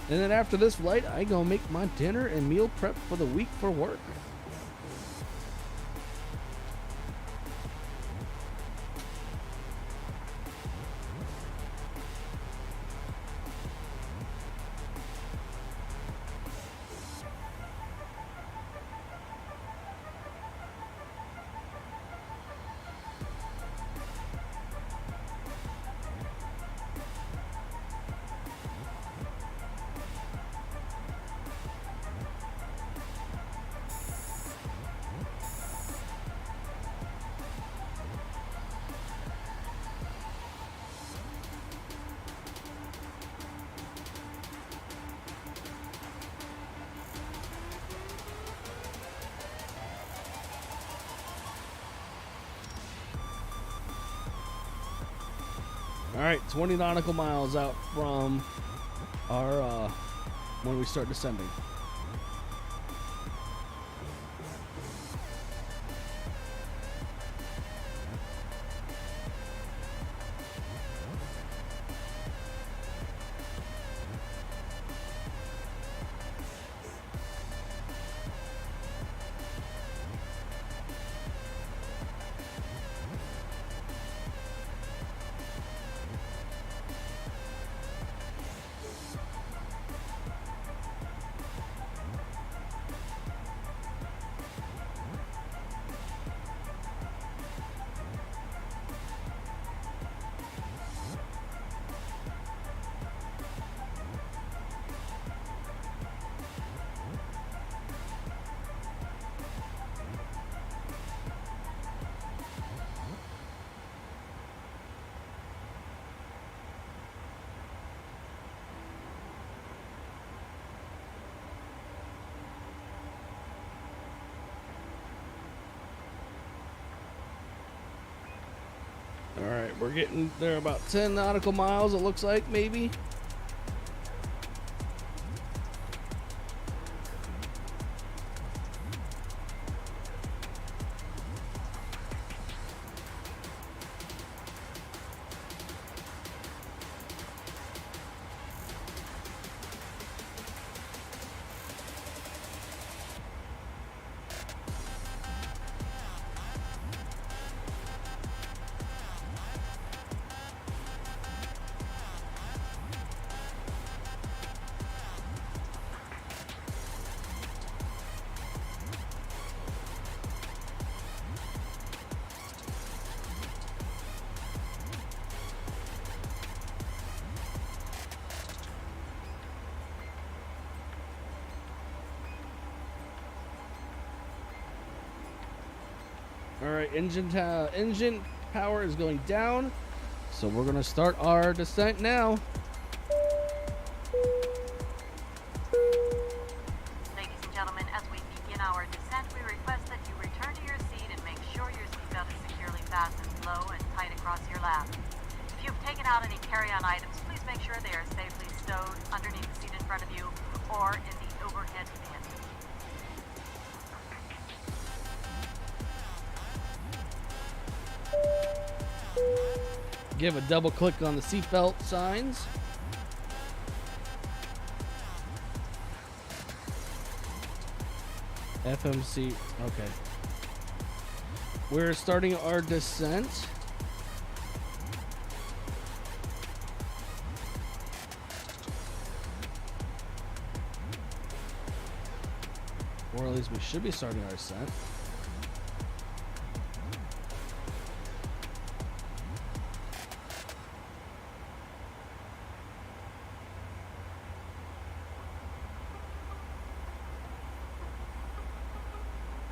And then after this flight, I go make my dinner and meal prep for the week for work. All right, 20 nautical miles out from our when we start descending. All right, we're getting there about 10 nautical miles, it looks like, maybe. All right, engine power is going down, so we're gonna start our descent now.
Ladies and gentlemen, as we begin our descent, we request that you return to your seat and make sure your seatbelt is securely fastened low and tight across your lap. If you've taken out any carry-on items, please make sure they are safely stowed underneath the seat in front of you or in the overhead bin.
Give a double click on the seatbelt signs. FMC, okay. We're starting our descent. Or at least we should be starting our descent.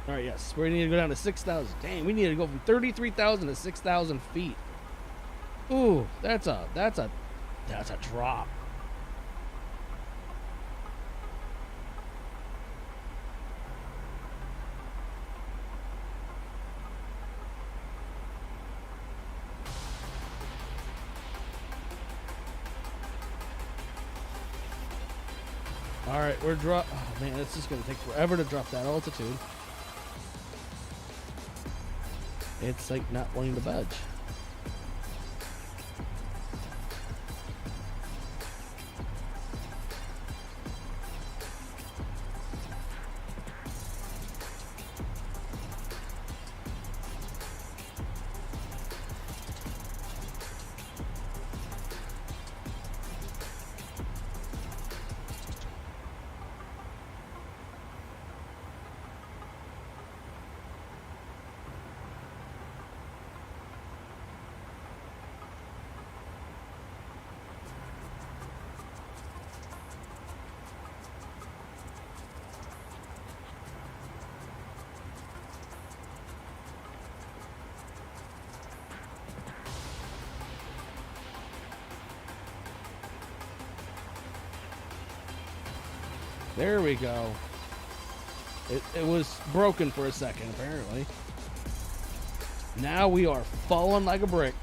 All right, yes, we need to go down to 6,000. Dang, we need to go from 33,000 to 6,000 feet. Ooh, that's a drop. All right, we're drop. Oh man, it's just gonna take forever to drop that altitude. It's like not wanting to budge. There we go. It was broken for a second, apparently. Now we are falling like a brick.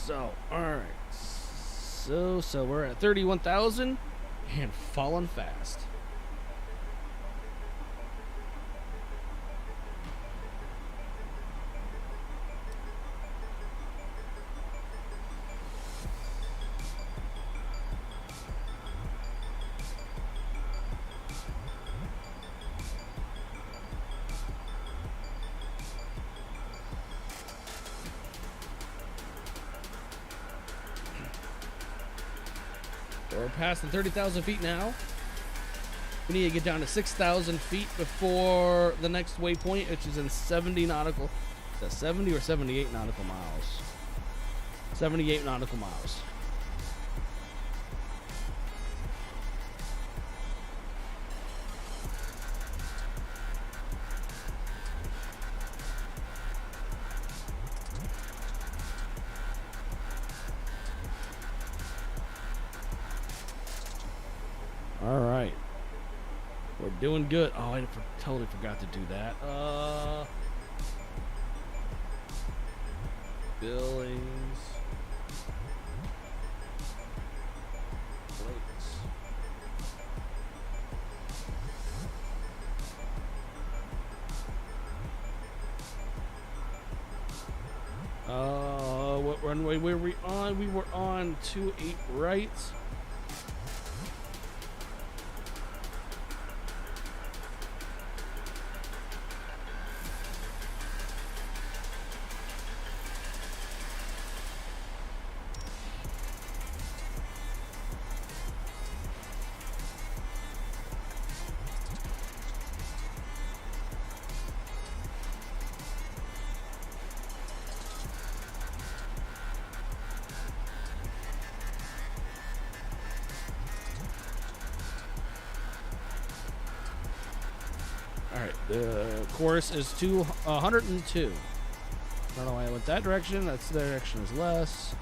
So, alright. So we're at 31,000 and falling fast. We're past the 30,000 feet now. We need to get down to 6,000 feet before the next waypoint, which is in 70 nautical. Is that 70 or 78 nautical miles? 78 nautical miles. All right, we're doing good. Oh, I totally forgot to do that. Billings. Plates. What runway were we on? We were on 28 right. Alright, the course is 102. I don't know why I went that direction. That direction is less.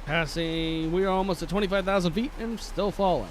Passing, we are almost at 25,000 feet and still falling.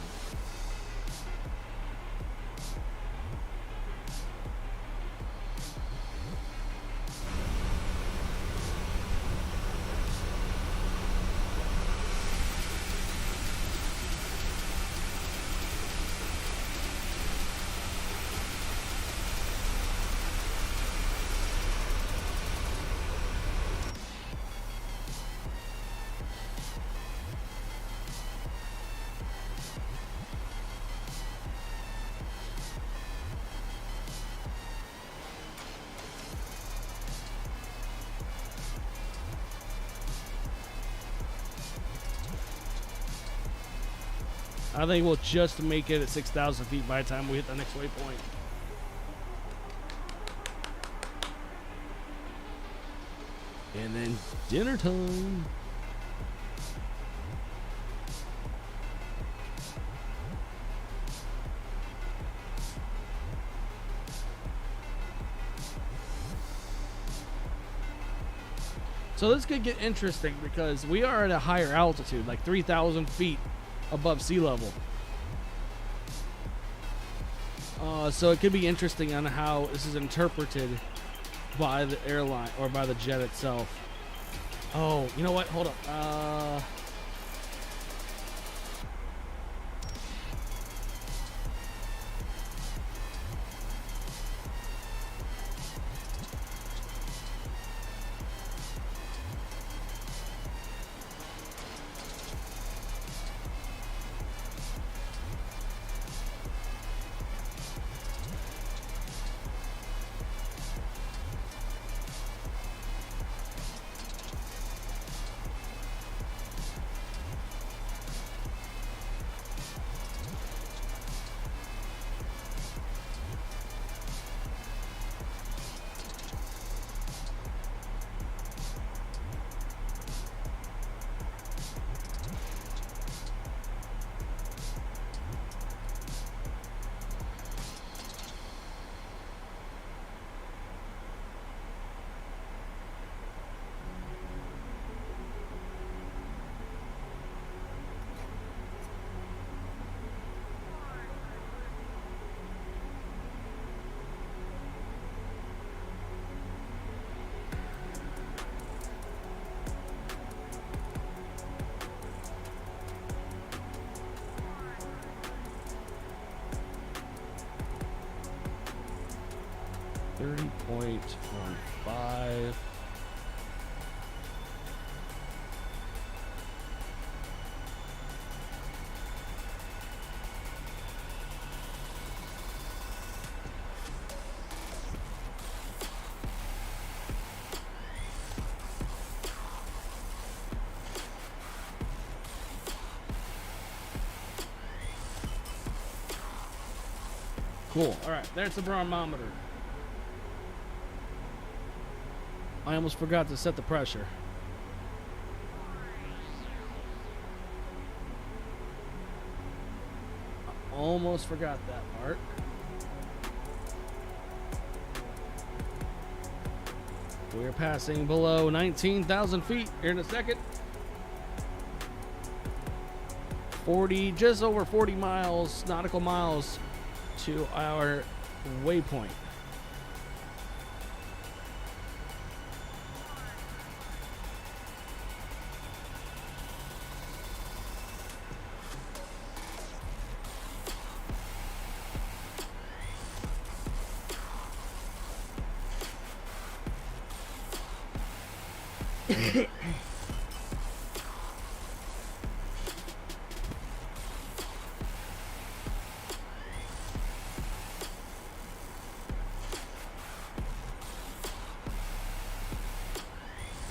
I think we'll just make it at 6,000 feet by the time we hit the next waypoint. And then dinner time. So this could get interesting because we are at a higher altitude, like 3,000 feet above sea level. So it could be interesting on how this is interpreted by the airline or by the jet itself. Oh, you know what? Hold up. 30.15. Cool. All right, there's the barometer. I almost forgot to set the pressure. I almost forgot that part. We're passing below 19,000 feet here in a second. 40, just over 40 miles, nautical miles to our waypoint.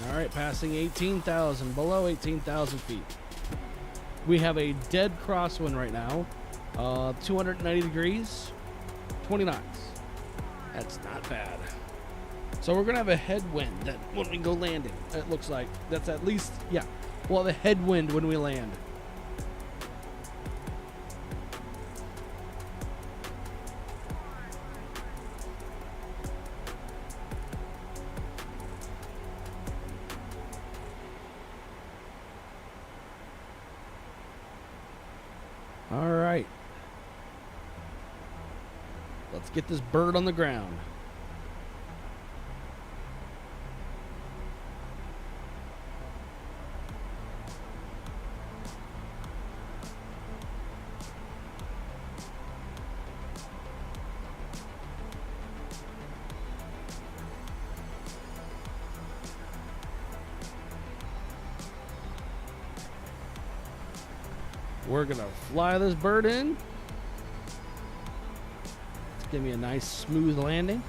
Alright, passing 18,000, below 18,000 feet. We have a dead crosswind right now, 290 degrees, 20 knots. That's not bad. So we're going to have a headwind that when we go landing, it looks like. That's at least, yeah, we'll have a headwind when we land. All right. Let's get this bird on the ground. We're gonna fly this bird in. Let's give me a nice smooth landing.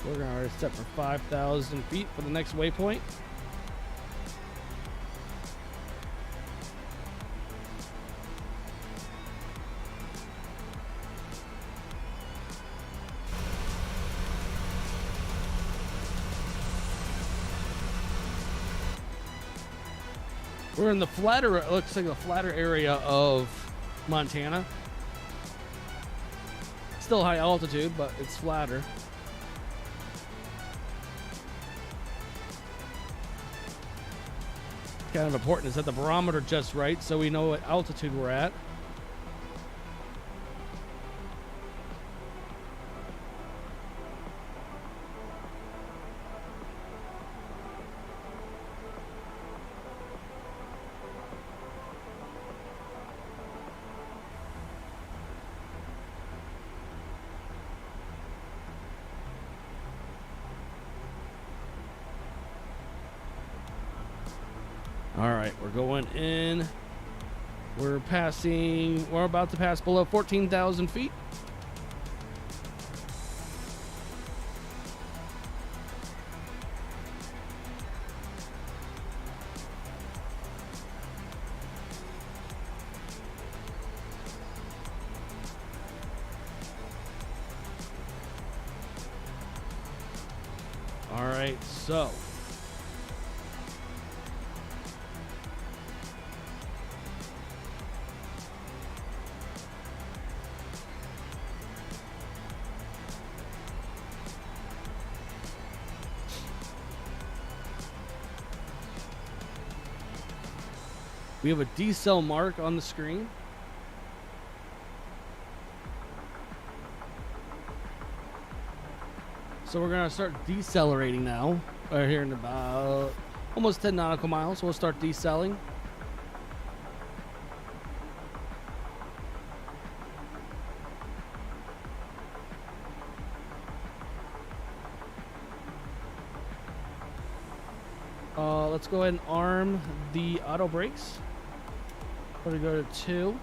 We're gonna already set for 5,000 feet for the next waypoint. We're in the flatter, it looks like the flatter area of Montana. Still high altitude, but it's flatter. Kind of important is that the barometer just right so we know what altitude we're at. All right, we're going in. We're about to pass below 14,000 feet. All right, so we have a decel mark on the screen. So we're gonna start decelerating now. We're here in about almost 10 nautical miles. So we'll start decelling. Let's go ahead and arm the auto brakes. We're gonna go to 2.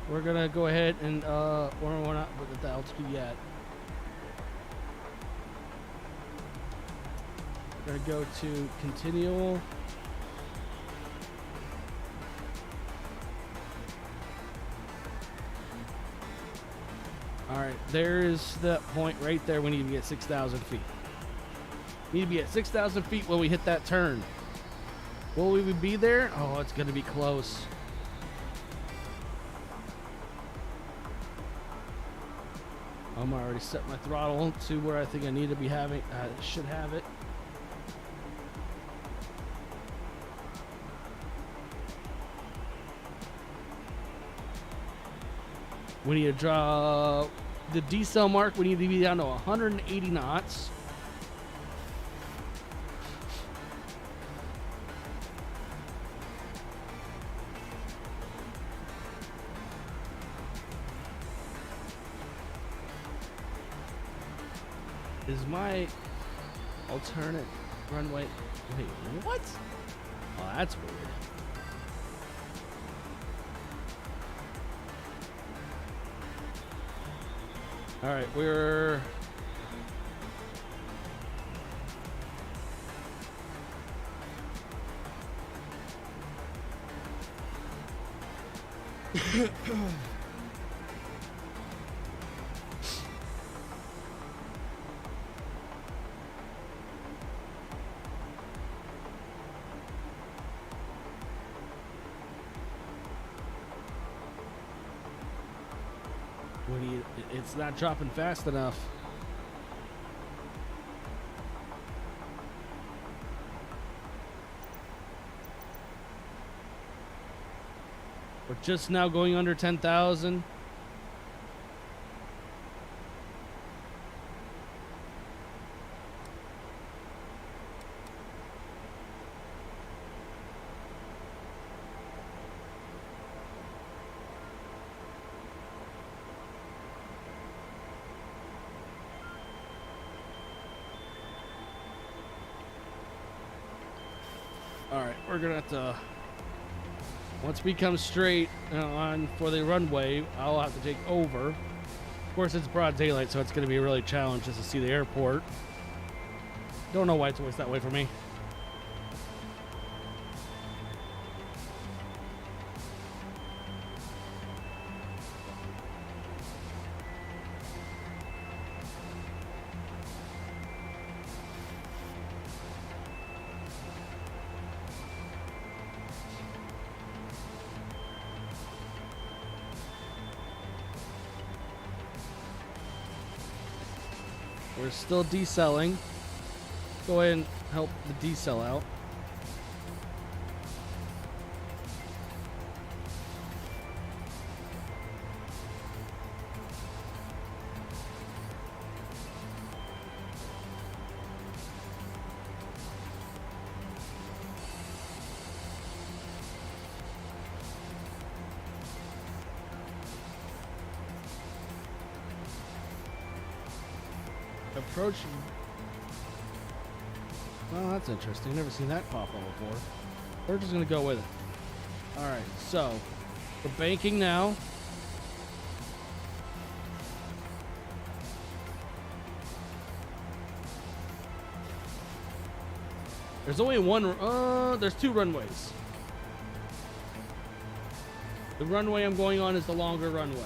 We're gonna go ahead and we're not at the altitude yet. We're gonna go to continual. All right, there's that point right there. We need to be at 6,000 feet. Need to be at 6,000 feet when we hit that turn. Will we be there? Oh, it's gonna be close. I'm already set my throttle to where I think I need to be having. I should have it. We need to draw the decel mark. We need to be down to 180 knots. Is my alternate runway? Wait, what? Oh, that's weird. All right, we're it's not dropping fast enough. We're just now going under 10,000. Alright, we're gonna have to, once we come straight on for the runway, I'll have to take over. Of course, it's broad daylight, so it's gonna be a really challenge just to see the airport. Don't know why it's always that way for me. We're still decelling. Go ahead and help the decel out. Approaching. Well, that's interesting. Never seen that pop up before. We're just gonna go with it. All right, so we're banking now. There's only one. There's 2 runways. The runway I'm going on is the longer runway.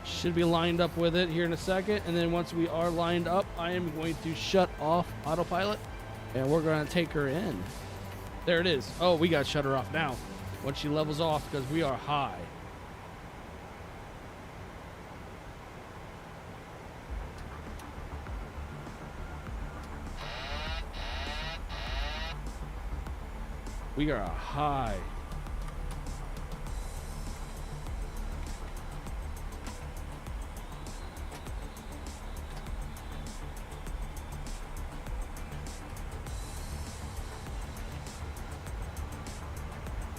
Should be lined up with it here in a second, and then once we are lined up, I am going to shut off autopilot and we're going to take her in. There it is. Oh, we got to shut her off now once she levels off because we are high. We are high.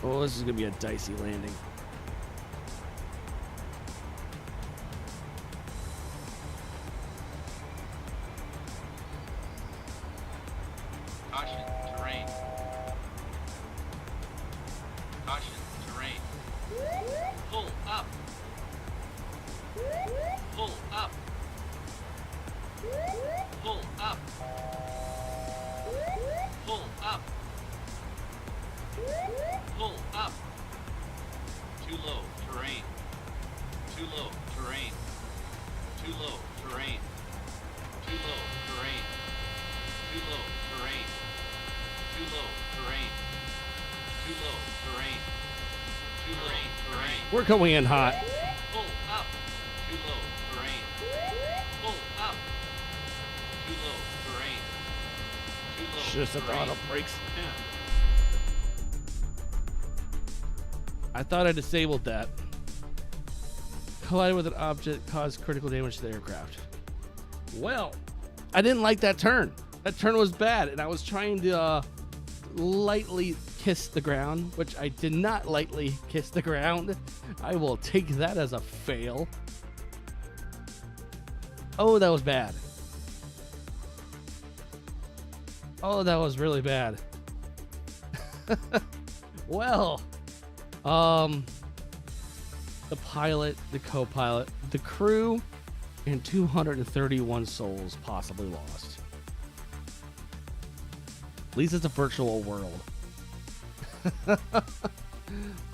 Oh, this is gonna be a dicey landing.
Caution, terrain. Caution, terrain. Pull up. Pull up. Pull up. Pull up. Pull up. Too low, terrain. Too low, terrain. Too low, terrain. Too low, terrain. Too low, terrain. Too low, terrain. Too low, terrain. Too low, terrain.
We're going in hot.
Pull up. Too low, terrain. Pull up. Too low, terrain. Too low,
Should have set the
terrain.
auto brakes.
10.
I thought I disabled that. Collided with an object, caused critical damage to the aircraft. Well, I didn't like that turn. That turn was bad, and I was trying to lightly kiss the ground, which I did not lightly kiss the ground. I will take that as a fail. Oh, that was bad. Oh, that was really bad. Well, the pilot, the co-pilot, the crew, and 231 souls possibly lost. At least it's a virtual world.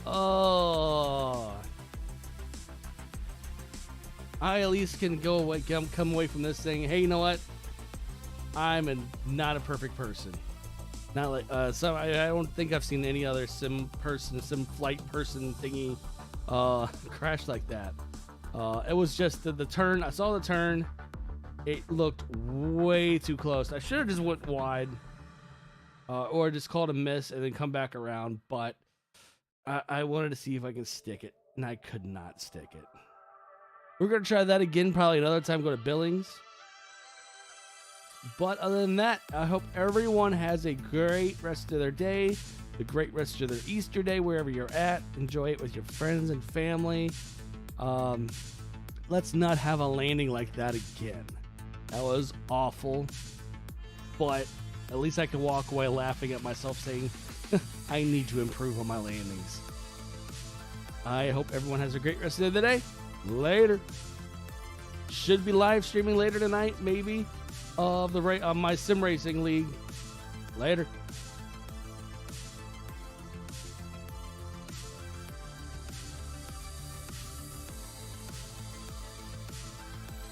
Oh, I at least can go away, come away from this thing. Hey, you know what? I'm not a perfect person. Not like so. I don't think I've seen any other sim flight person thingy crash like that. It was just the turn. I saw the turn. It looked way too close. I should have just went wide, or just called a miss and then come back around. But I wanted to see if I can stick it, and I could not stick it. We're gonna try that again, probably another time. Go to Billings. But other than that, I hope everyone has a great rest of their day, a great rest of their Easter day, wherever you're at. Enjoy it with your friends and family. Let's not have a landing like that again. That was awful. But at least I can walk away laughing at myself saying, I need to improve on my landings. I hope everyone has a great rest of the day. Later. Should be live streaming later tonight, maybe, of my sim racing league. Later.